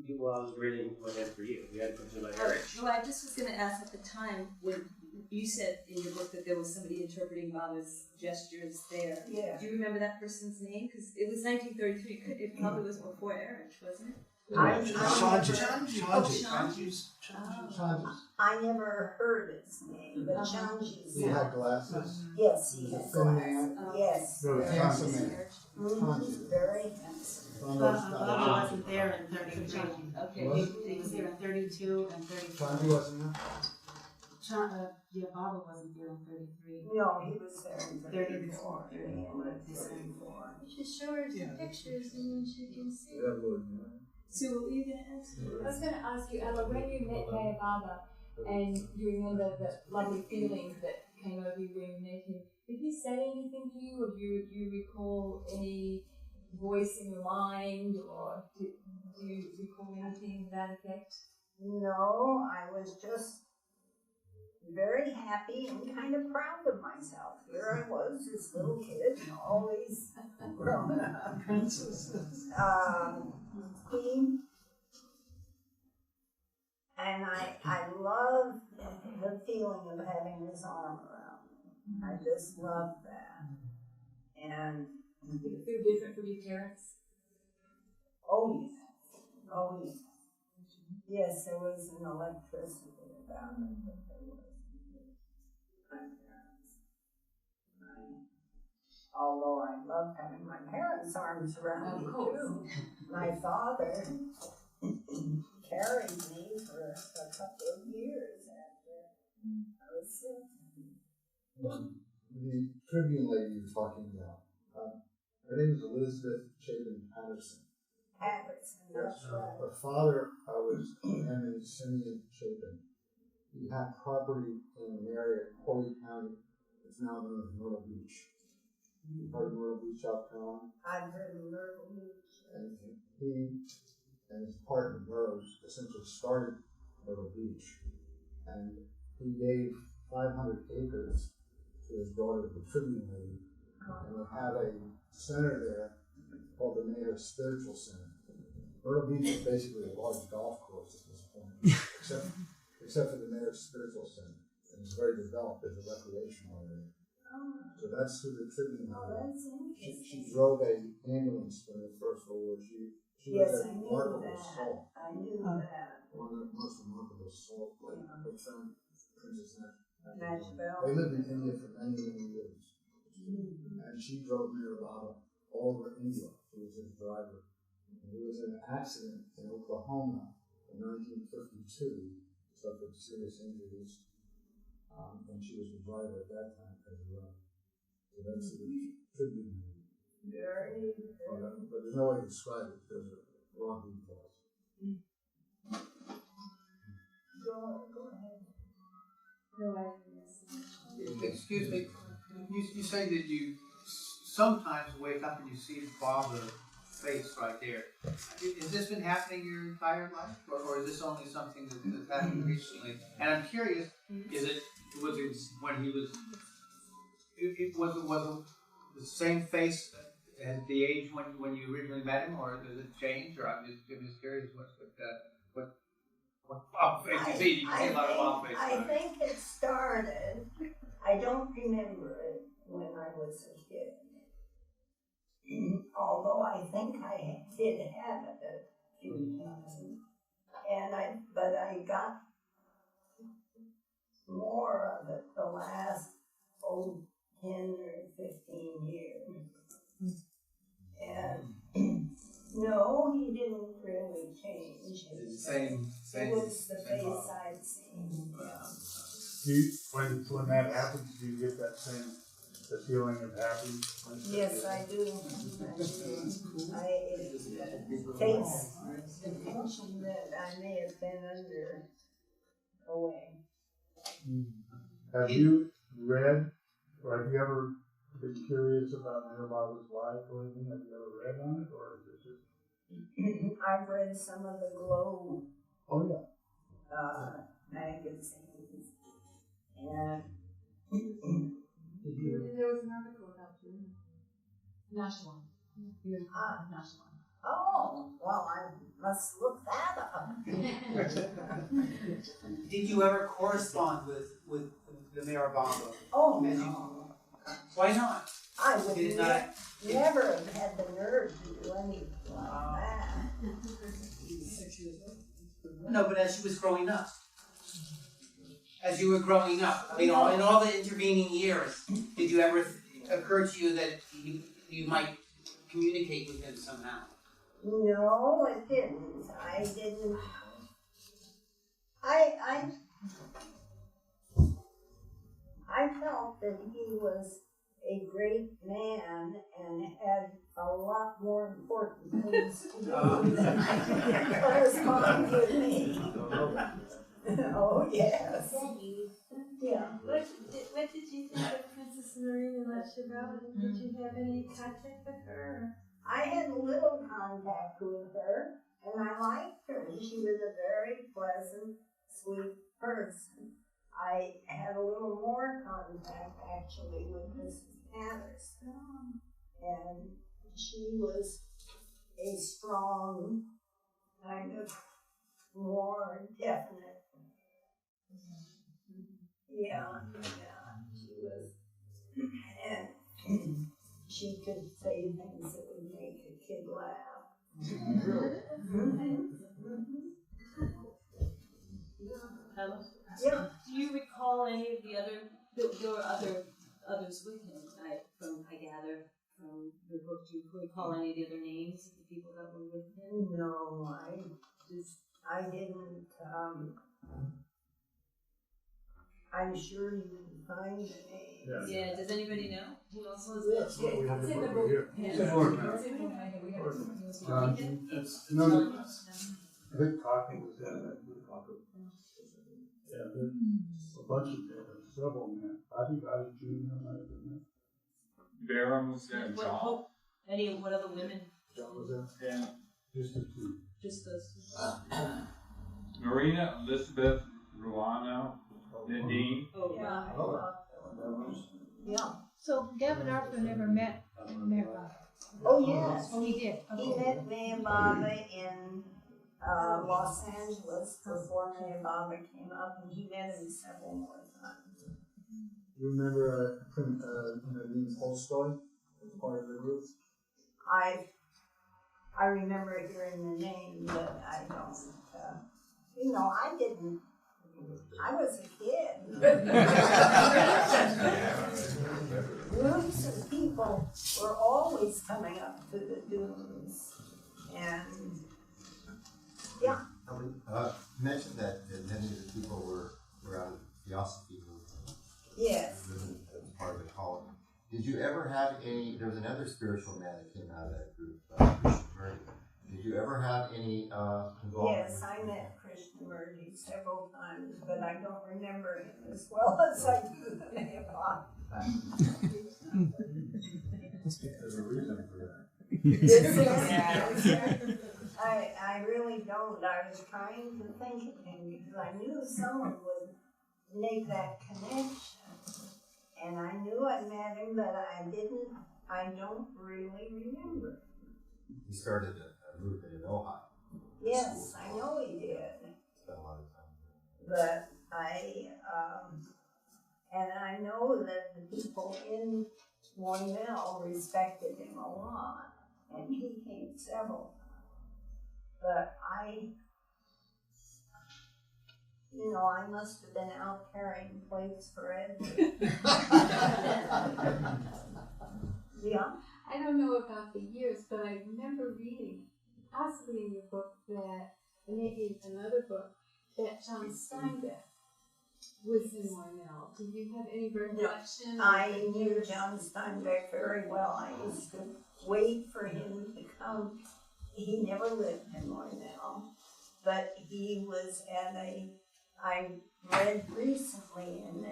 Well, I was really went for you. You had to my marriage. Well, I just was going to ask at the time when you said in your book that there was somebody interpreting Baba's gestures there. Yeah. Do you remember that person's name? Because it was 1933. It probably was before Erich, wasn't it? I never heard his name, but Chanji. He had glasses. Yes, he had Thin glasses. man. Yes. No, handsome man. Very handsome. Baba wasn't there in 33. Okay, Was he was there in 32 and 34. Chanji wasn't there? Yeah, Baba wasn't there in 33. No, he was there in 34. 34. You should show her some pictures and then she can see. Yeah, Lord, yeah. So what were you going to ask? I was going to ask you, Ella, when you met Meher Baba and you remember the lovely feelings that came over you when you met him, did he say anything to you, or do you recall any voice in your mind, or do you recall anything to that effect? No, I was just very happy and kind of proud of myself. Here I was, this little kid, and always growing up. And I love the feeling of having his arm around me. I just love that. And did it feel different from your parents? oh yeah. Yes, there was an electricity about it, but there was my parents. Although I love having my parents' arms around me too. My father carried me for a couple of years after I was sick. The Tribune lady you were talking about, her name is Elizabeth Chapin Patterson. Patterson, that's right. Her father was Henry Simeon Chapin. He had property in an area in Horry County. It's now known as Myrtle Beach. You've heard of Myrtle Beach, South Carolina? I've heard of Myrtle Beach. And he and his partner, Burroughs, essentially started Myrtle Beach. And he gave 500 acres to his daughter, the Tribune lady. And they have a center there called the Meher Spiritual Center. Myrtle Beach is basically a large golf course at this point, except for the Meher Spiritual Center. And it's very developed as a recreational area. So that's who the Tribune lady. She drove an ambulance during the First World War. She Yes, was I a knew remarkable that. soul. I knew that. One of the most remarkable souls, like her friend, Princess Nashville. They lived in India for many, many years. And she drove Meher Baba all over India. She was his driver. And he was in an accident in Oklahoma in 1952, suffered serious injuries. And she was the driver at that time as well. So that's the Tribune. But there's no way to describe it because of raw details. Go ahead. Excuse me, you say that you sometimes wake up and you see Baba's face right there. Has this been happening your entire life, or is this only something that's happened recently? And I'm curious, was it when he was? Was it the same face at the age when you originally met him, or does it change? Or I'm just curious what Bob face you see. You can see a lot of Bob face. I think it started. I don't remember it when I was a kid. although I think I did have it a few times. But I got more of it the last 10 or 15 years. And no, he didn't really change. Same. It was the face I'd seen. When that happens, do you get that same the feeling of happiness? Yes, I do. I takes the tension that I may have been under away. Have you read, or have you ever been curious about Meher Baba's life or anything? Have you ever read on it, or is it just? I've read some of the Globe magazines, and There was an article about you. National. National. oh, well, I must look that up. Did you ever correspond with the Meher Baba? Oh, no. Why not? I would Did not. never have had the nerve to do anything like that. No, but as she was growing up. As you were growing up, I mean, in all the intervening years, did you ever occur to you that you might communicate with him somehow? No, it didn't. I didn't. I felt that he was a great man and had a lot more important things to do than correspond with me. Oh, yes. Yeah. What did you think of Princess Marina Lashababa? Did you have any contact with her? I had little contact with her, and I liked her. She was a very pleasant, sweet person. I had a little more contact, actually, with Mrs. Patterson. And she was a strong, kind of more definite. Yeah, she was. And she could say things that would make a kid laugh. Yeah. Do you recall any of the others with him? I gather from your book, do you recall any of the other names of the people that were with him? No, I didn't. I'm sure you can find the names. Yeah, does anybody know who else was Yes, with him? We have It's in the the book book. here. Yeah. It's in order. It's in the book. I think Cocker was in that. Yeah, there's a bunch of them, several men. I think I was junior, might have been there. Barham was there, John. What other women? John was there? Yeah. Just the two. Just those two. Marina, Elizabeth, Ruana, Nadine. Oh, Yeah. Yeah. So Gavin Arthur never met Meher Baba. Oh, yes. Oh, he did. He Okay. met Meher Baba in Los Angeles before Meher Baba came up, and he met him several more times. You remember Nadine's whole story as part of the group? I remember hearing the name, but I don't. I didn't. I was a kid. Groups of people were always coming up to the dunes, and yeah. You mentioned that many of the people were out of the Theosophy movement. Yes. As part of the colony. Did you ever have any? There was another spiritual man that came out of that group, Krishnamurti. Did you ever have any involvement? Yes, I met Krishnamurti several times, but I don't remember him as well as I do the Meher Baba. There's a reason for that. I really don't. I was trying to think of him because I knew someone would make that connection. And I knew I met him, but I don't really remember. He started a movement in Ohio. Yes, I know he did. Spent a lot of time there. But I know that the people in Moynell respected him a lot, and he came several times. But I must have been out carrying plates for Edward. Yeah. I don't know about the years, but I remember reading, possibly in your book that, and maybe another book, that John Steinbeck was in Moynell. Do you have any recollection? I knew John Steinbeck very well. I used to wait for him to come. He never lived in Moynell, but he was at I read recently in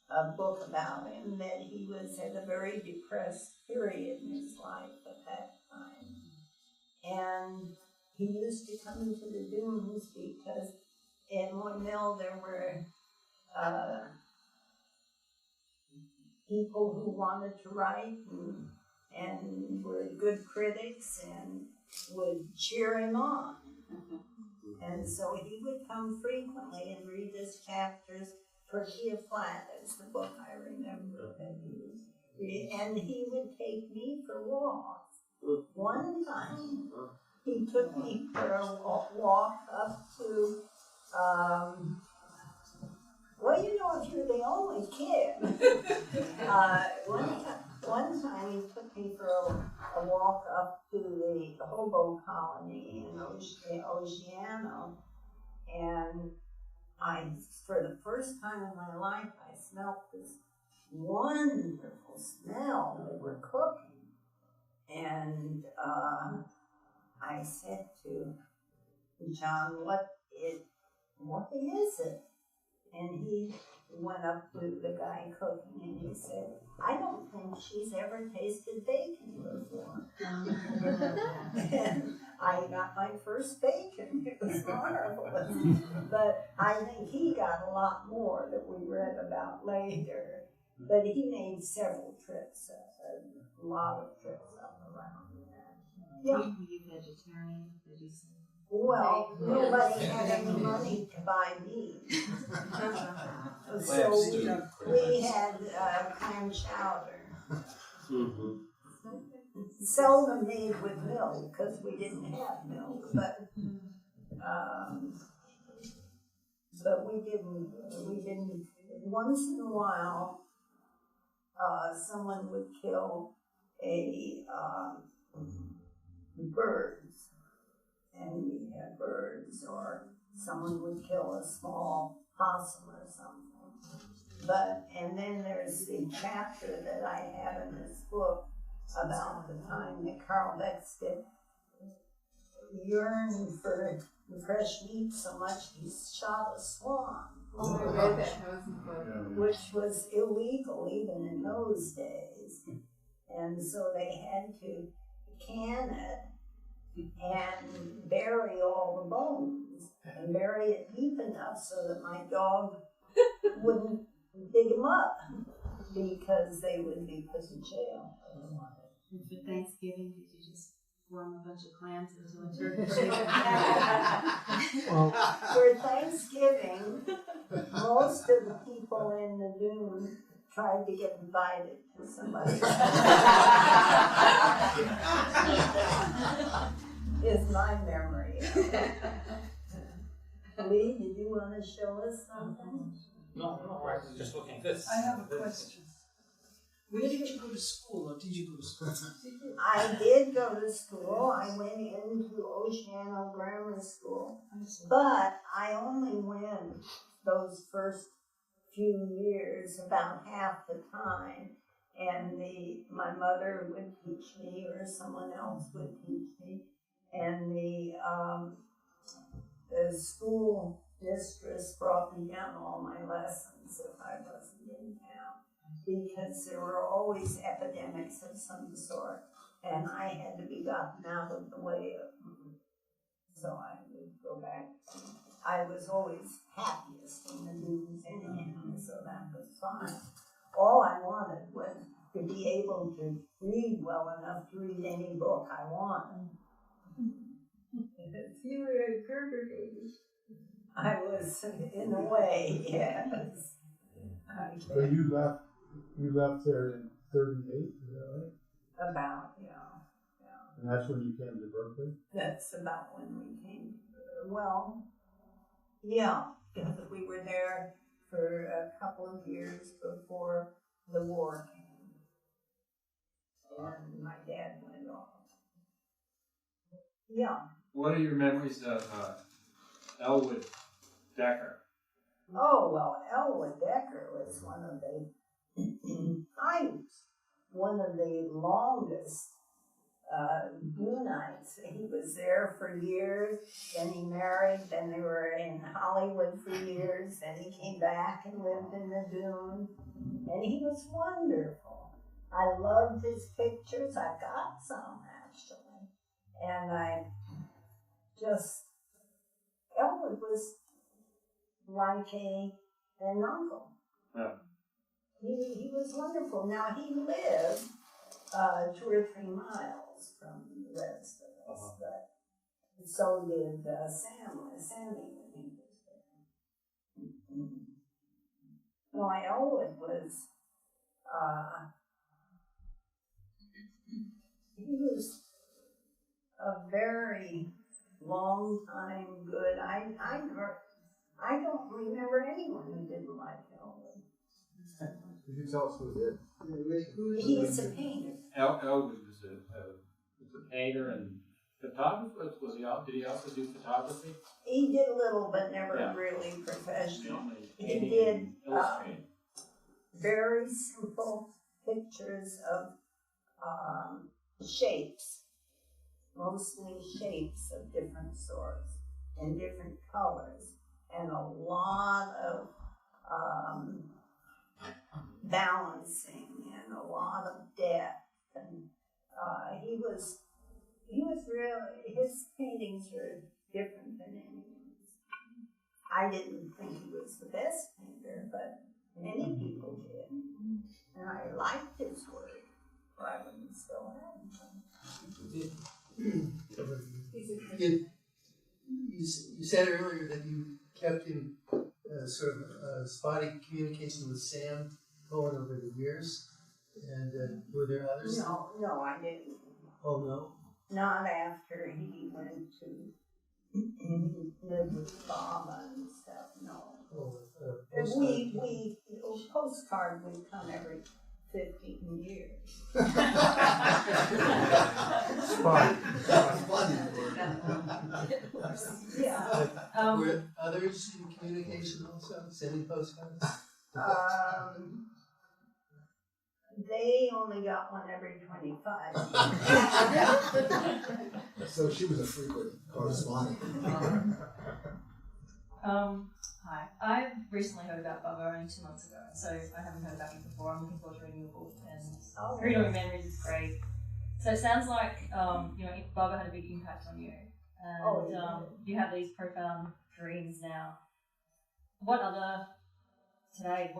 a book about him that he was at a very depressed period in his life at that time. And he used to come into the dunes because in Moynell there were people who wanted to write and were good critics and would cheer him on. And so he would come frequently and read his chapters for Kia Flat, is the book I remember that he was reading. And he would take me for walks. One time, he took me for a walk up to, if you're the only kid. One time he took me for a walk up to the hobo colony in Oceano, and for the first time in my life, I smelled this wonderful smell. They were cooking, and I said to John, "What is it?" And he went up to the guy cooking and he said, "I don't think she's ever tasted bacon before." And I got my first bacon. It was marvelous. But I think he got a lot more that we read about later. But he made several trips, a lot of trips up around there. Yeah. Were you vegetarian? Did you say? Well, nobody had any money to buy meat. So we had clam chowder. Seldom made with milk because we didn't have milk, but we didn't. Once in a while, someone would kill a birds, and we had birds, or someone would kill a small possum or something. And then there's the chapter that I have in this book about the time that Carl Beckstead yearned for fresh meat so much he shot a swan. Oh, I read that. That was fun. Which was illegal even in those days. And so they had to can it and bury all the bones and bury it deep enough so that my dog wouldn't dig them up because they would be put in jail. And for Thanksgiving, did you just form a bunch of clams into a turkey? For Thanksgiving, most of the people in the dune tried to get invited to somebody. Is my memory. Lee, did you want to show us something? No, I was just looking at this. I have a question. Where did you go to school, or did you go to school? I did go to school. I went into Oceano Grammar School, but I only went those first few years about half the time, and my mother would teach me, or someone else would teach me, and the school mistress brought me down all my lessons if I wasn't in town, because there were always epidemics of some sort, and I had to be gotten out of the way of them. So I would go back. I was always happiest in the dunes anyhow, so that was fine. All I wanted was to be able to read well enough to read any book I wanted. You were a Gerber baby. I was, in a way, yes. So you left you left there in 38, is that right? About, yeah. And that's when you came to Berkeley? That's about when we came. Well, yeah, because we were there for a couple of years before the war came. And my dad went off. Yeah. What are your memories of Elwood Decker? Oh, well, Elwood Decker was one of the longest Dunites. He was there for years, then he married, then they were in Hollywood for years, then he came back and lived in the Dune, and he was wonderful. I loved his pictures. I got some, actually, and Elwood was like an uncle. Yeah. He was wonderful. Now, he lived 2 or 3 miles from the rest of us, but so did Sammy when he was there. No, Elwood was, he was a very long time good. I don't remember anyone who didn't like Elwood. Could you tell us who did? He's a painter. Elwood was a painter and photographer. Did he also do photography? He did a little, but never really professional. He did very simple pictures of shapes, mostly shapes of different sorts and different colors, and a lot of balancing and a lot of depth. And he was really, his paintings were different than anyone's. I didn't think he was the best painter, but many people did. And I liked his work, or I wouldn't still have him. You said earlier that you kept in sort of spotty communication with Sam going over the years, and were there others? No, I didn't. Oh, no? Not after he went to live with Baba and stuff, no. Postcard would come every 15 years. Yeah. Were others in communication also, sending postcards? They only got one every 25 years. So she was a frequent correspondent. Hi. I recently heard about Baba only 2 months ago, so I haven't heard about you before. I'm looking forward to reading your book, and reading your memories is great. So it sounds like Baba had a big impact on you, and you have these profound dreams now. What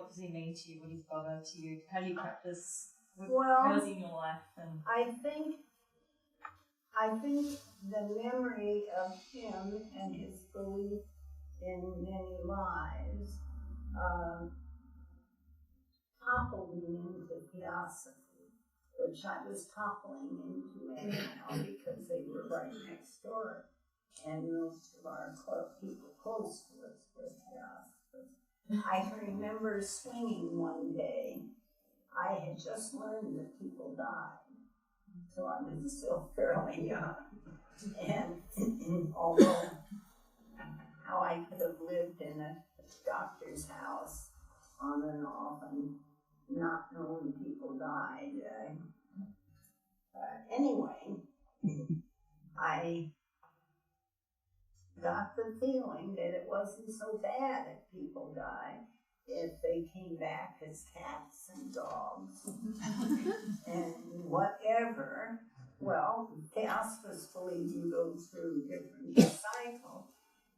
does he mean to you? What is Baba to you? How do you practice? How is he in your life? And I think the memory of him and his belief in many lives toppled me into theosophy, which I was toppling into anyhow because they were right next door, and most of our people close to us were theosophists. I can remember swinging one day. I had just learned that people died, so I was still fairly young. And although how I could have lived in a doctor's house on and off and not known people died. Anyway, I got the feeling that it wasn't so bad if people died, if they came back as cats and dogs and whatever. Well, theosophists believe you go through different cycles.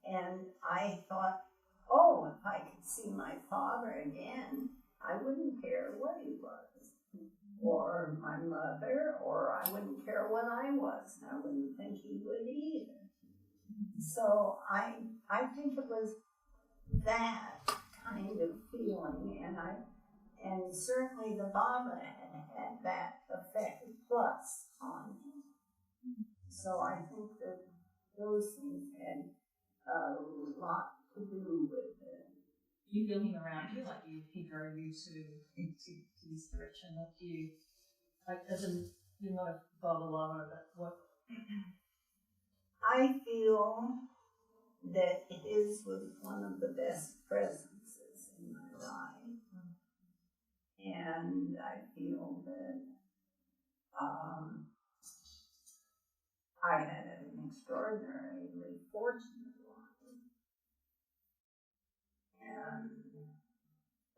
And I thought, if I could see my father again, I wouldn't care what he was, or my mother, or I wouldn't care what I was, and I wouldn't think he would either. So I think it was that kind of feeling, And certainly the Baba had that effect plus on him. So I think that those things had a lot to do with it. You feel him around you, like he drove you to this direction. Like you, like as in you're not a Baba lover, but what? I feel that his was one of the best presences in my life. And I feel that I had an extraordinarily fortunate life.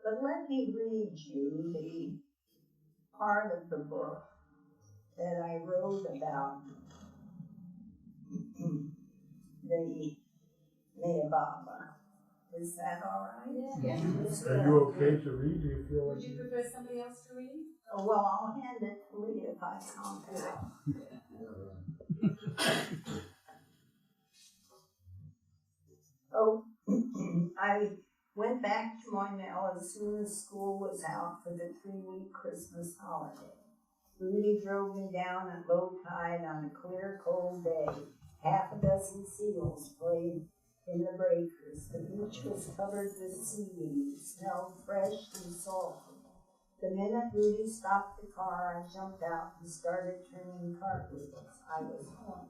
But let me read you the part of the book that I wrote about the Meher Baba. Is that all right? Yeah. Are you okay to read? Do you feel like Would you prefer somebody else to read? Oh, well, I'll hand it to Lee if I can't do it. Oh, I went back to Moynell as soon as school was out for the 3-week Christmas holiday. Rudy drove me down at low tide on a clear, cold day. Half a dozen seals played in the breakers. The beach was covered with seaweed. It smelled fresh and salty. The minute Rudy stopped the car, I jumped out and started turning cartwheels. I was home.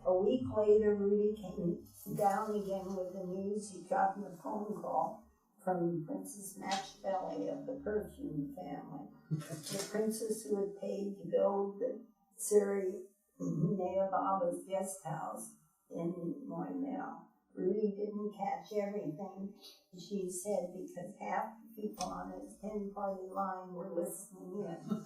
A week later, Rudy came down again with the news he'd gotten a phone call from Princess Matchbelly of the Perfume family, the princess who had paid to build the Siri Meher Baba's guest house in Moynell. Rudy didn't catch everything she said because half the people on his 10-party line were listening in,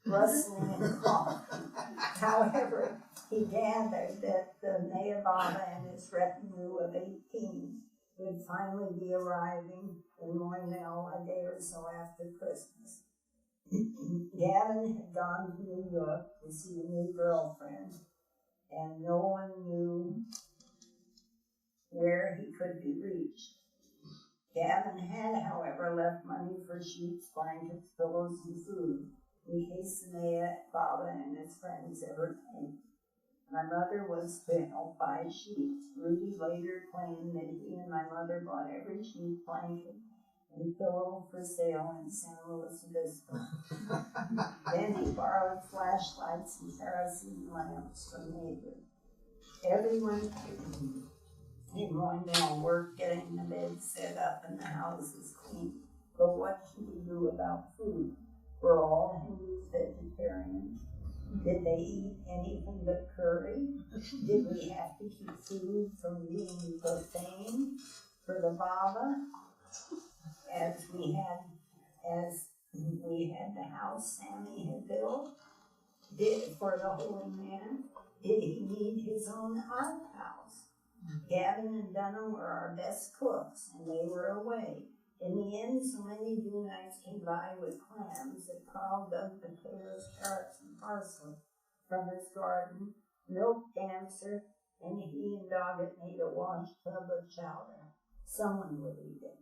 rustling and coughing. However, he gathered that the Meher Baba and his retinue of 18 would finally be arriving in Moynell a day or so after Christmas. Gavin had gone to New York to see a new girlfriend, and no one knew where he could be reached. Gavin had, however, left money for sheets, blankets, pillows, and food in case the Meher Baba and his friends ever came. My mother was to help buy sheets. Rudy later claimed that he and my mother bought every sheet, blanket, and pillow for sale in San Luis Obispo. Then he borrowed flashlights and kerosene lamps from neighbors. Everyone in Moynell worked getting the beds set up and the houses clean. But what should we do about food? Were all Hindus vegetarians? Did they eat anything but curry? Did we have to keep food from being profane for the Baba? As we had the house Sammy had built? For the holy man? Did he need his own outhouse? Gavin and Dunham were our best cooks, and they were away. In the end, so many Dunites came by with clams that Carl dug potatoes, carrots, and parsley from his garden, milked Dancer, and he and Doggett made a wash tub of chowder. Someone would eat it.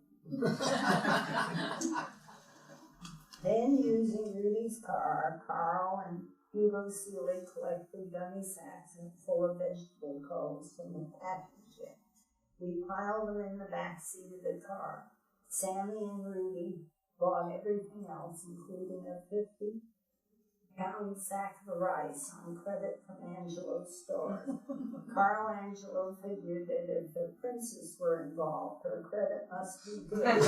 Then, using Rudy's car, Carl and Hugo Seeley collected dummy sacks full of vegetable coals from the packing shed. We piled them in the back seat of the car. Sammy and Rudy bought everything else, including a 50-pound sack of rice on credit from Angelo's store. Carl Angelo figured that if the princess were involved, her credit must be good.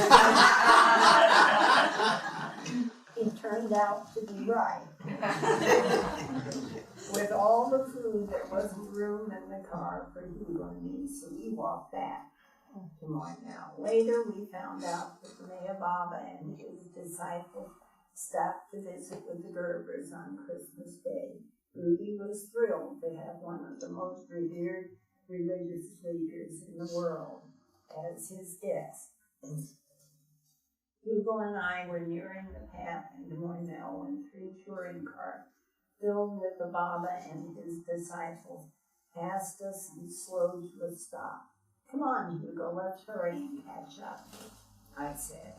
He turned out to be right. With all the food, there wasn't room in the car for Hugo and me, so we walked back to Moynell. Later, we found out that the Meher Baba and his disciples stopped to visit with the Gerbers on Christmas Day. Rudy was thrilled to have one of the most revered religious leaders in the world as his guest. Hugo and I were nearing the path into Moynell when 3 touring cars filled with the Baba and his disciples passed us and slowed to a stop. Come on, Hugo, let's hurry and catch up. I said,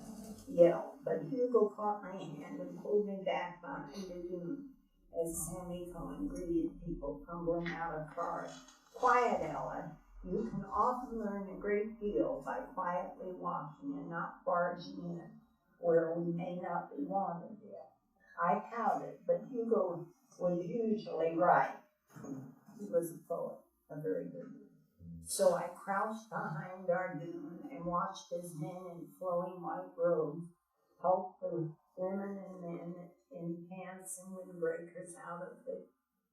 yelled, but Hugo caught my hand and pulled me back behind the dune as Sammy Cohen greeted people tumbling out of cars. Quiet, Ella. You can often learn a great deal by quietly watching and not barging in where we may not be wanted yet. I pouted, but Hugo was usually right. He was a poet, a very good one. So I crouched behind our dune and watched as men in flowing white robes helped the women and men in pants and windbreakers out of the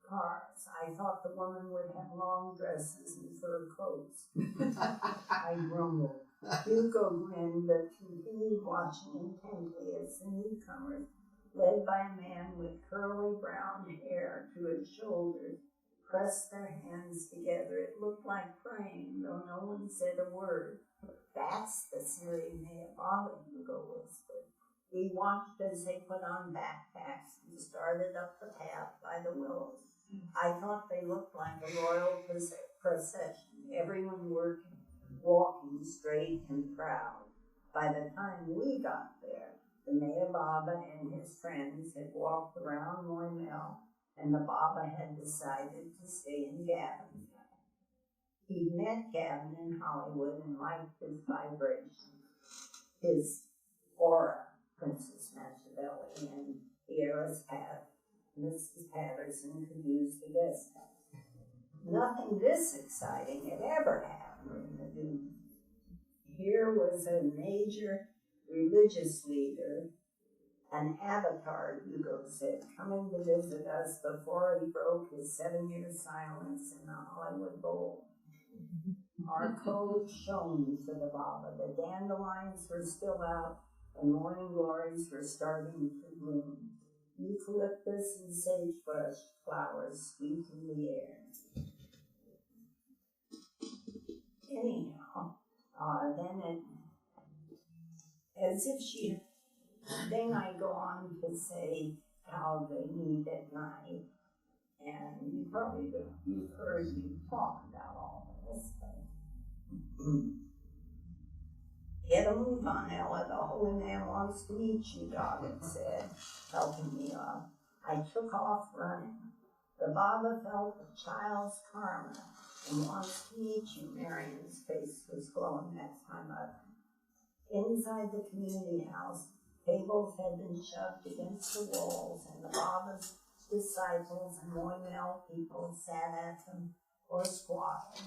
cars. I thought the woman would have long dresses and fur coats. I grumbled. Hugo grinned, but continued watching intently as the newcomers, led by a man with curly brown hair to his shoulders, pressed their hands together. It looked like praying, though no one said a word. That's the Syrian Meher Baba, Hugo whispered. We watched as they put on backpacks and started up the path by the willows. I thought they looked like a royal procession, everyone walking straight and proud. By the time we got there, the Meher Baba and his friends had walked around Moymel, and the Baba had decided to stay in Gavin's house. He'd met Gavin in Hollywood and liked his vibration, his aura, Princess Machiavelli, and the heiress Mrs. Patterson could use the guest house. Nothing this exciting had ever happened in the dune. Here was a major religious leader, an avatar, Hugo said, coming to visit us before he broke his 7-year silence in the Hollywood Bowl. Our code shone for the Baba. The dandelions were still out, and morning glories were starting to bloom. Eucalyptus and sagebrush flowers sweet in the air. Anyhow, then I go on to say how they meet at night, and you've heard me talk about all of this, but get a move on, Ella. The holy man wants to meet you, Doggett said, helping me up. I took off running. The Baba felt a child's karma and wants to meet you. Marion's face was glowing that time up. Inside the community house, tables had been shoved against the walls, and the Baba's disciples and Moymel people sat at them or squatted.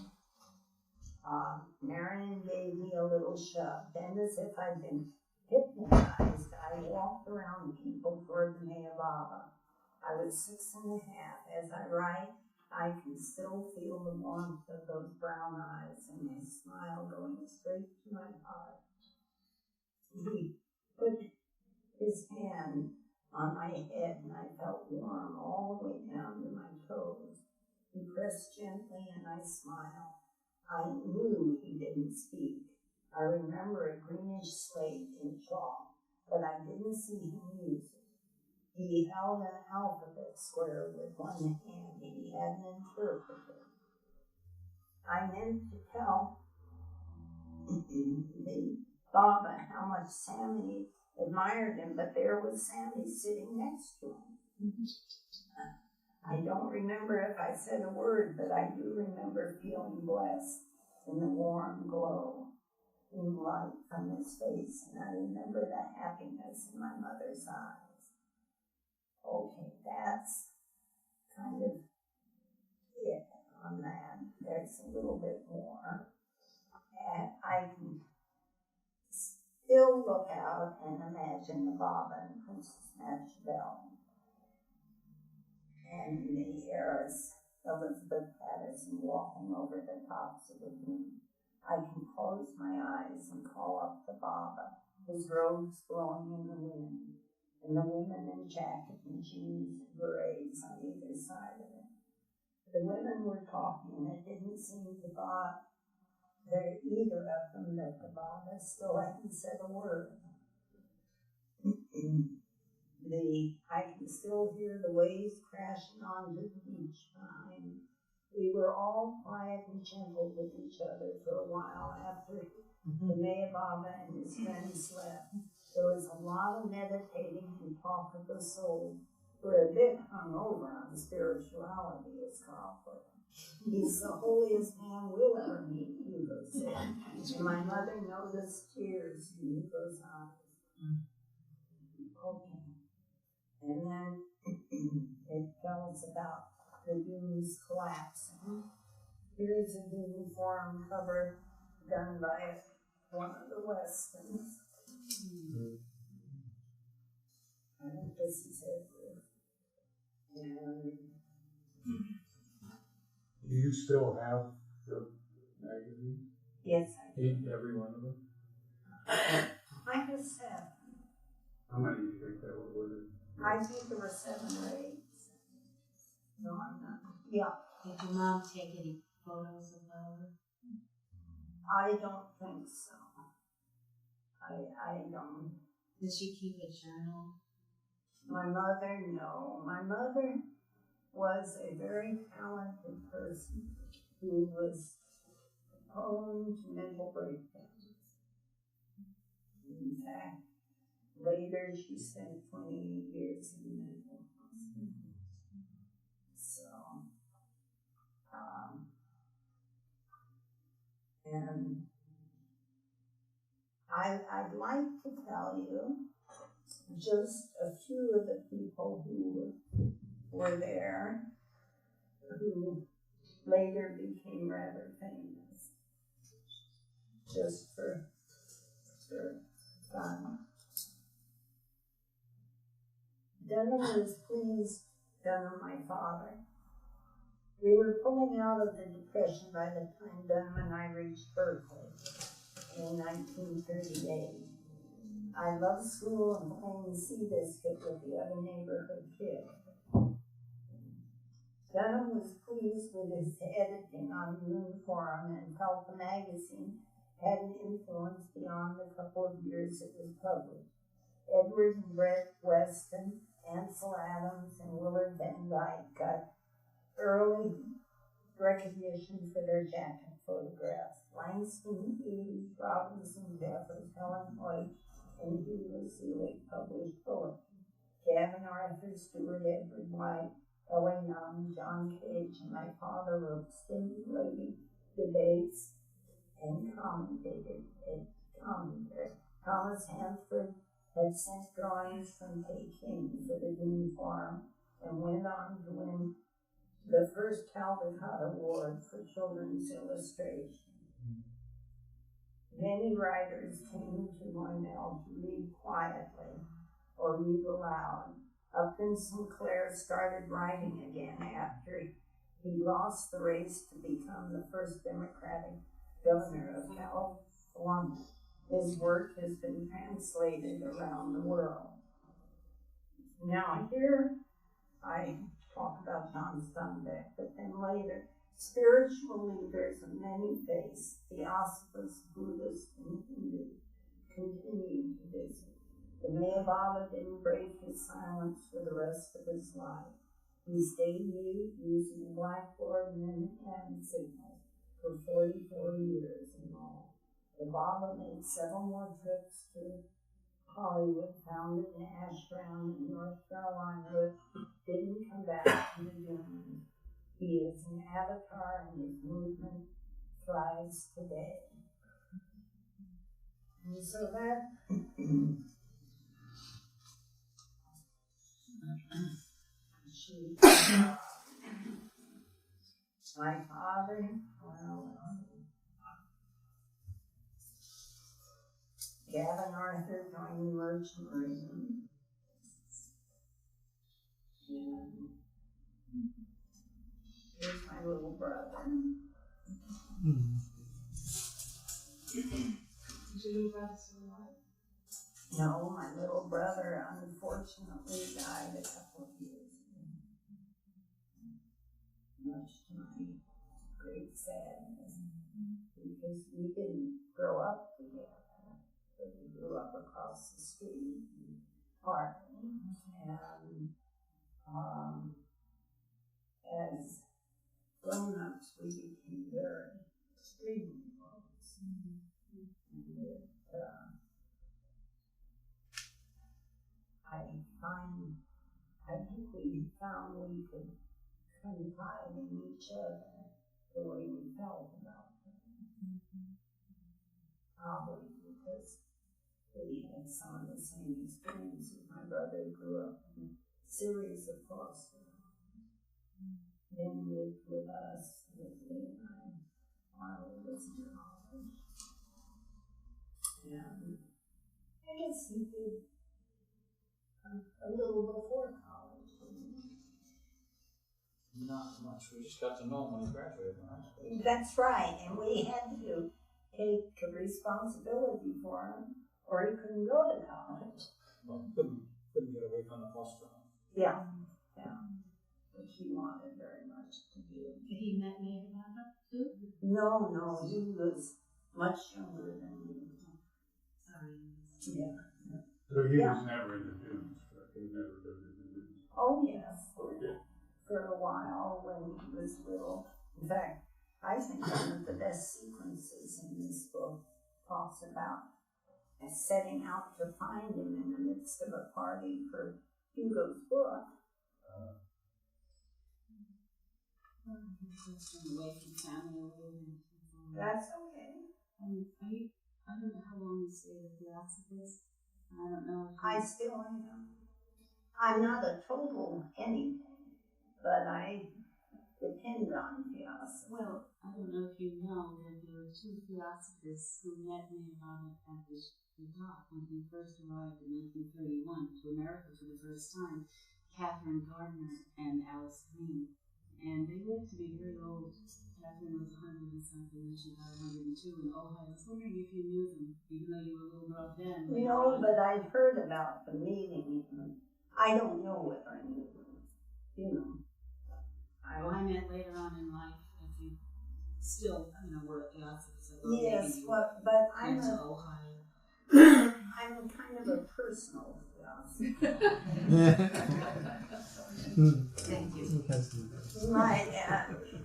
Marion gave me a little shove. Then, as if I'd been hypnotized, I walked around people toward the Meher Baba. I was 6.5. As I write, I can still feel the warmth of those brown eyes and his smile going straight to my heart. He put his hand on my head, and I felt warm all the way down to my toes. He pressed gently, and I smiled. I knew he didn't speak. I remember a greenish slate in chalk, but I didn't see him use it. He held an alphabet square with one hand, and he had an interpreter. I meant to tell the Baba how much Sammy admired him, but there was Sammy sitting next to him. I don't remember if I said a word, but I do remember feeling blessed in the warm glow in light from his face, and I remember the happiness in my mother's eyes. Okay, that's kind of it on that. There's a little bit more. And I can still look out and imagine the Baba and Princess Machiavelli and the heiress Elizabeth Patterson walking over the tops of the dune. I can close my eyes and call up the Baba, his robes blowing in the wind, and the women in jacket and jeans and berets on either side of it. The women were talking, and it didn't seem to bother either of them that the Baba still hadn't said a word. I can still hear the waves crashing onto the beach behind We were all quiet and gentle with each other for a while after the Meher Baba and his friends left. There was a lot of meditating and talk of the soul. We're a bit hung over on spirituality, as Carl put it. He's the holiest man we'll ever meet, Hugo said. And my mother noticed tears in Hugo's eyes. Okay. And then it tells about the dunes collapsing. Here's a dune forum cover done by one of the Westons. I think this is it. And Do you still have the magazine? yes, I do. Every one of them? I have 7. How many do you think that were ordered? I think there were 7 or 8. No, I'm not. Yeah. Did your mom take any photos of Baba? I don't think so. I don't. Does she keep a journal? My mother, no. My mother was a very talented person who was prone to mental breakdowns. In fact, later she spent 28 years in the mental hospital. So, and I'd like to tell you just a few of the people who were there, who later became rather famous, just for fun. Dunham was pleased, Dunham, my father. We were pulling out of the Depression by the time Dunham and I reached Berkeley in 1938. I loved school and playing Seabiscuit with the other neighborhood kids. Dunham was pleased with his editing on Moon Forum and felt the magazine had an influence beyond the couple of years it was published. Edward and Brett Weston, Ansel Adams, and Willard Van Dyke got early recognition for their jacket photographs. Langston Hughes, Robinson Jeffers, Helen Hoyt, and Hugh Seeley published poetry. Gavin Arthur, Stuart Edward White, Ellen Young, John Cage, and my father wrote stimulating debates and commentary. Thomas Hansford had sent drawings from Peking for the Dune Forum and went on to win the first Caldecott Award for Children's Illustration. Many writers came to Cornell to read quietly or read aloud. Upton Sinclair started writing again after he lost the race to become the first Democratic governor of California. His work has been translated around the world. Now here I talk about John Steinbeck, but then later, spiritual leaders of many faiths, Theosophists, Buddhists, and Hindus, continued to visit. The Meher Baba didn't break his silence for the rest of his life. He stayed mute using the blackboard and hand signals for 44 years in all. The Baba made several more trips to Hollywood, founded an ashram in North Carolina, but didn't come back to the union. He is an avatar and his movement thrives today. And so that my father, well, Gavin Arthur joined the Merchant Marine. And here's my little brother. Is your little brother still alive? No, my little brother unfortunately died a couple of years ago. Much to my great sadness, because we didn't grow up together. We grew up across the street, partly, and as grown-ups, we became very extremely close. And I think we found we could confide in each other the way we felt about them. Probably because we had some of the same experiences. My brother grew up in a series of foster homes. Then lived with us, with Lee and I, while we was in college. And I guess he did a little before college. Not much. We just got to know him when he graduated, right? That's right, and we had to take responsibility for him, or he couldn't go to college. Well, couldn't get away from the foster home. Yeah. Which he wanted very much to do. Did he met MeherBaba too? No, he was much younger than me. Sorry. Yeah. So he was never in the dunes, right? He never lived in the dunes. Oh, yes. For a while when he was little. In fact, I think one of the best sequences in this book talks about setting out to find him in the midst of a party for Hugo's book. Away from family. That's okay. I don't know how long you stayed at the hospice. I don't know. I still am. I'm not a total anything, but I depend on Theosophy. Well, I don't know if you know that there were two Theosophists who met MeherBaba at the dock when he first arrived in 1931 to America for the first time, Catherine Gardner and Alice Green. And they lived to be very old. Catherine was 100 and something, and she died 102 in Ohio. I was wondering if you knew them, even though you were a little girl then. No, but I'd heard about the meeting. I don't know whether I knew them. I meant later on in life, if you still, were at the office. Yes, but I'm Ohio. I'm kind of a personal philosopher. Thank you.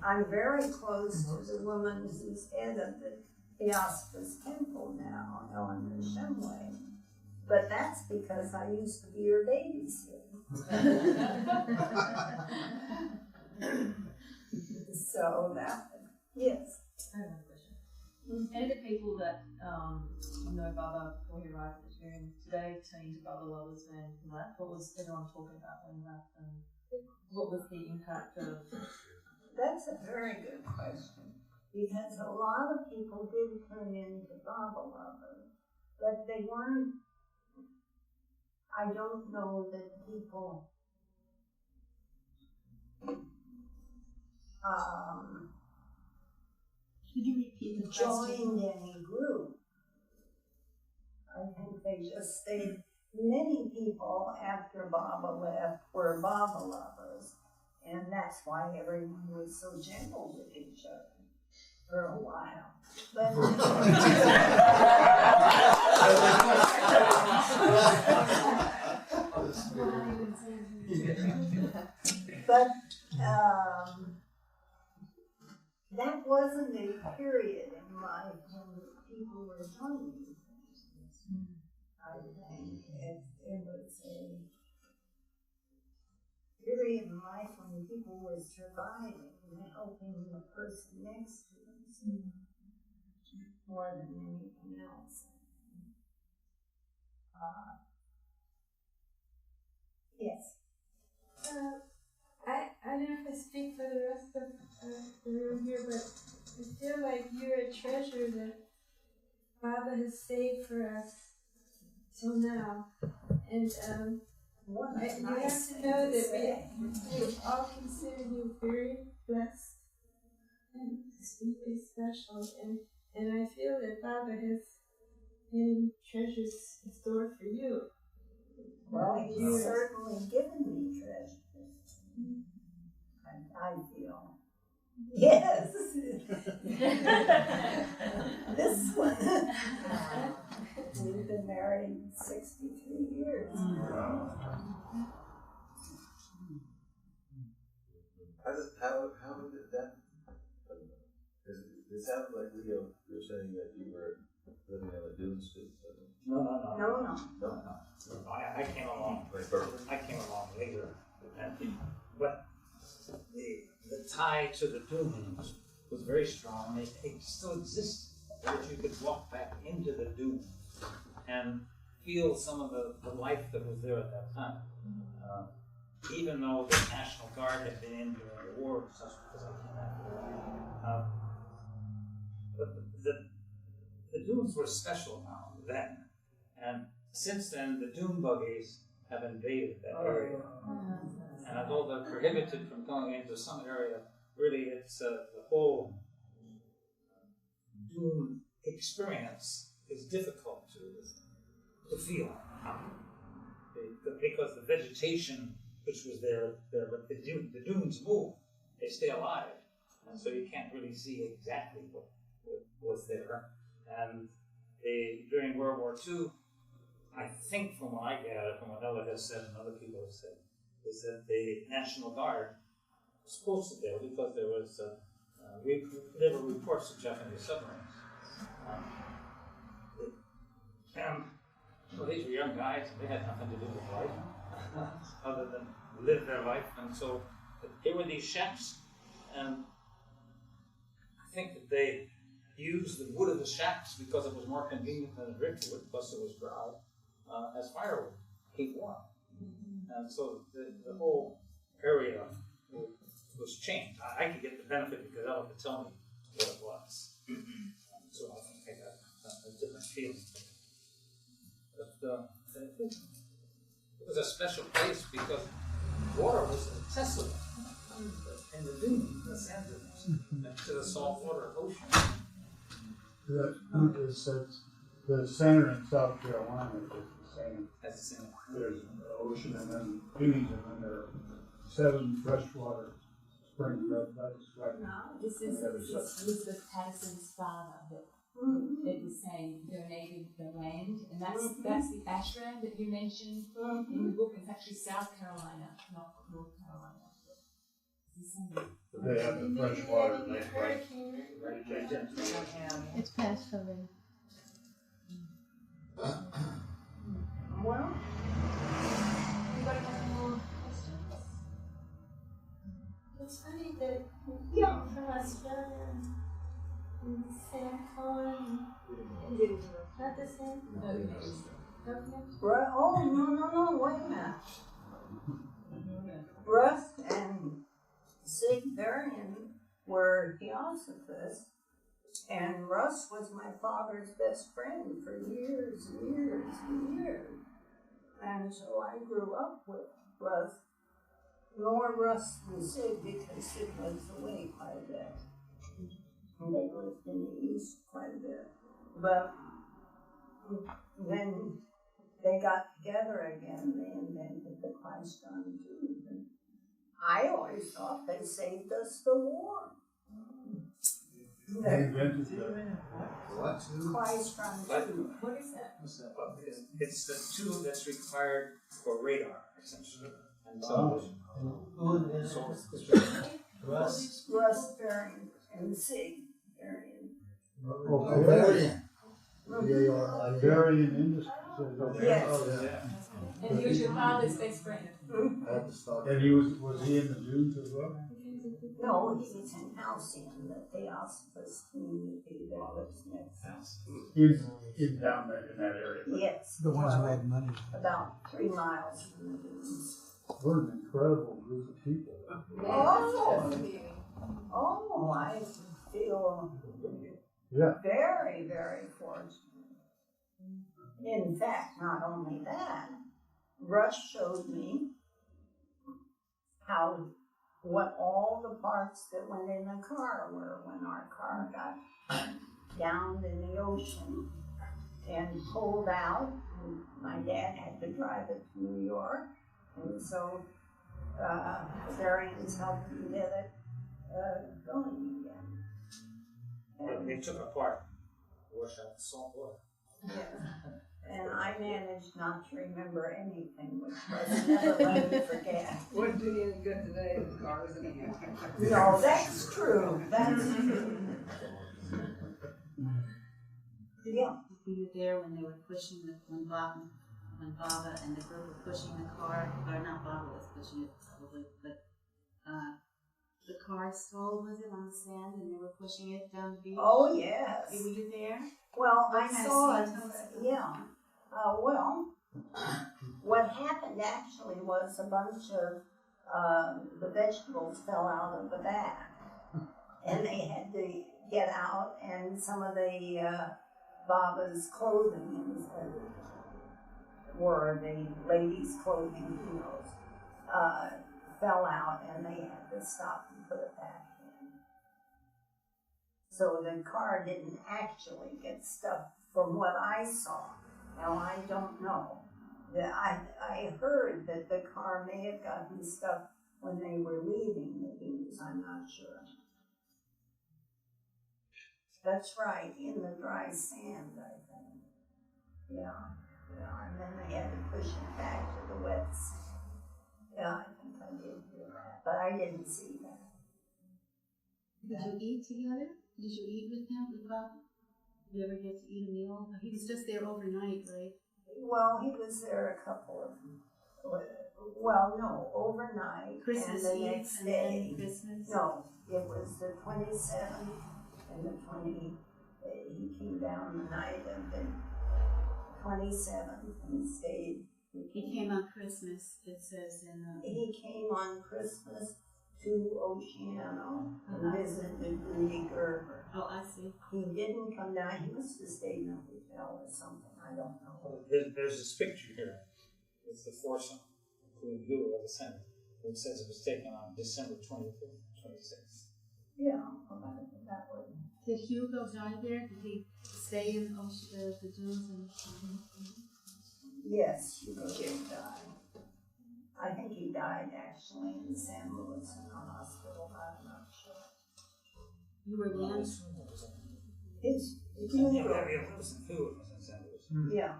I'm very close to the woman who's head of the Theosophists Temple now, Eleanor Shumway. But that's because I used to be her babysitter. So yes. I have a question. Any of the people that know Baba before he arrived at the tomb today turned to Baba Lover's when he left? What was everyone talking about when he left? And what was the impact of? That's a very good question, because a lot of people did turn into Baba Lover, but they weren't. I don't know that people joined any group. I think they just stayed. Many people after Baba left were Baba Lovers, and that's why everyone was so gentle with each other for a while. But that wasn't a period in life when people were joining things. I think it was a period in life when people were surviving and helping the person next to them more than anything else. Yes. I don't know if I speak for the rest of the room here, but I feel like you're a treasure that Baba has saved for us till now. And you have to know that we all consider you very blessed and deeply special. And I feel that Baba has many treasures in store for you. Well, he's certainly given me treasures. I feel. Yes. This one. We've been married 63 years. How did that It sounds like Leo, you're saying that you were living on the dunes too. No. I came along. I came along later, but the tie to the dunes was very strong. It still exists, that you could walk back into the dunes and feel some of the life that was there at that time. Even though the National Guard had been in during the war and such, because I came after but the dunes were special now then, and since then the dune buggies have invaded that area. And although they're prohibited from going into some area, really it's the whole dune experience is difficult to feel because the vegetation which was there, but the dunes move, they stay alive, and so you can't really see exactly what was there. And during World War II, I think from what I gathered, from what Ella has said and other people have said, is that the National Guard was posted there because there was there were reports of Japanese submarines. Well, these were young guys, and they had nothing to do with life other than live their life, and so there were these shacks, and I think that they used the wood of the shacks because it was more convenient than the driftwood, plus it was dry, as firewood, keep warm. And so the whole area was changed. I could get the benefit because Ella could tell me what it was. So I think I got a different feeling. But it was a special place because water was accessible in the dunes, the sand dunes, next to the saltwater ocean. The center in South Carolina is the same. That's the same. There's an ocean and then dunes, and then there are 7 freshwater springs right now. This is Elizabeth Patterson's father that was saying donated the land, and that's the ashram that you mentioned in the book. It's actually South Carolina, not North Carolina. They have the freshwater lake right. It's past already. Well, anybody have any more questions? It's funny that you come from Australia and Sam Cohen and not the same. No, wait a minute. Russ and Sig Varian were theosophists, and Russ was my father's best friend for years and years and years. And so I grew up with Russ, more Russ than Sig, because Sig lives away quite a bit. And they lived in the East quite a bit. But when they got together again, they invented the Christ-on tube. And I always thought they saved us the war. They invented what? Christ-on tube. What is that? It's the tube that's required for radar, essentially. And so, Russ Varian and Sig Varian. Varian. Varian Industries. Yes. And he was your father's best friend. And was he in the dunes as well? No, he was in Halcyon, the Theosophist community that lives next. In down there in that area. Yes. The ones who had money. About 3 miles from the dunes. What an incredible group of people. Oh, I feel very, very fortunate. In fact, not only that, Russ showed me what all the parts that went in the car were when our car got downed in the ocean and pulled out. And my dad had to drive it to New York, and so Varians helped me get it going again. They took apart, wash out the salt water. Yeah. And I managed not to remember anything, which was never let me forget. Wouldn't do you any good today if the car was in the No, that's true. That's true. Yeah. Were you there when they were pushing when Baba and the group were pushing the car, or not Baba was pushing it probably, but the car stalled, was it, on the sand, and they were pushing it down the beach? Oh, yes. Were you there? Well, What I kind of saw it, scene was it? yeah. Well, what happened actually was a bunch of the vegetables fell out of the back, and they had to get out, and some of the Baba's clothing were the ladies' clothing, who knows, fell out, and they had to stop and put it back in. So the car didn't actually get stuck from what I saw. Now, I don't know. I heard that the car may have gotten stuck when they were leaving the beach. I'm not sure. That's right, in the dry sand, I think. Yeah, and then they had to push it back to the wet sand. Yeah, I think I did hear that, but I didn't see that. Did you eat together? Did you eat with him, with Bob? Did you ever get to eat a meal? He was just there overnight, right? Well, he was there a couple of, well, no, overnight. Christmas and the Eve next and day. then Christmas? No, it was the 27th and the 20th. He came down the night of the 27th and stayed. He came on Christmas, it says in the... He came on Christmas to Oceano and visited Rudy Gerber. Oh, I see. He didn't come down. He must have stayed in a hotel or something. I don't know. There's this picture here. It's the foursome, including Hugh of the Senate, which says it was taken on December 25th, 26th. Yeah, well, that would. Did Hugo die there? Did he stay in the dunes? Yes, Hugo did die. I think he died actually in San Luis in the hospital. I'm not sure. You were there? It's Hugo. It was in San Luis. Yeah.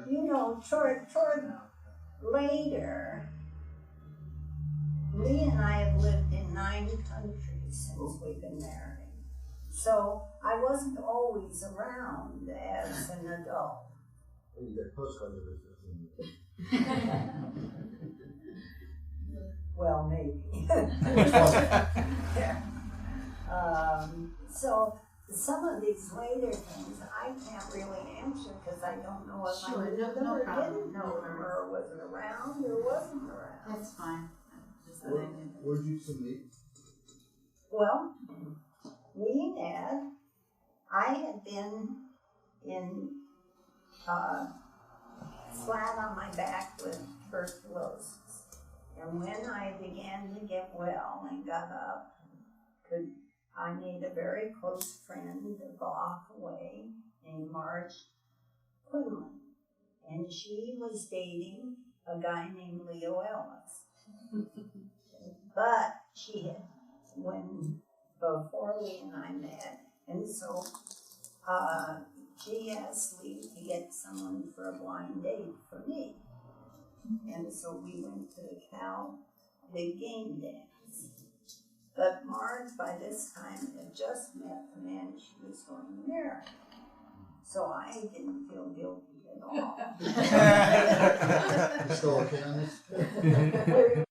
You know, toward later, Lee and I have lived in 9 countries since we've been married. So I wasn't always around as an adult. Well, you get postcards of this. Well, maybe. Yeah. So some of these later things I can't really answer because I don't know if I knew them or didn't know them or wasn't around or wasn't around. That's fine. Where did you two meet? Well, we had, I had been in flat on my back with tuberculosis. And when I began to get well and got up, I made a very close friend a block away named Marge Quinlan. And she was dating a guy named Leo Ellis. But she had, before Lee and I met, and so she asked Lee to get someone for a blind date for me. And so we went to the Cal Big Game Dance. But Marge, by this time, had just met the man she was going to marry. So I didn't feel guilty at all. You still okay on this?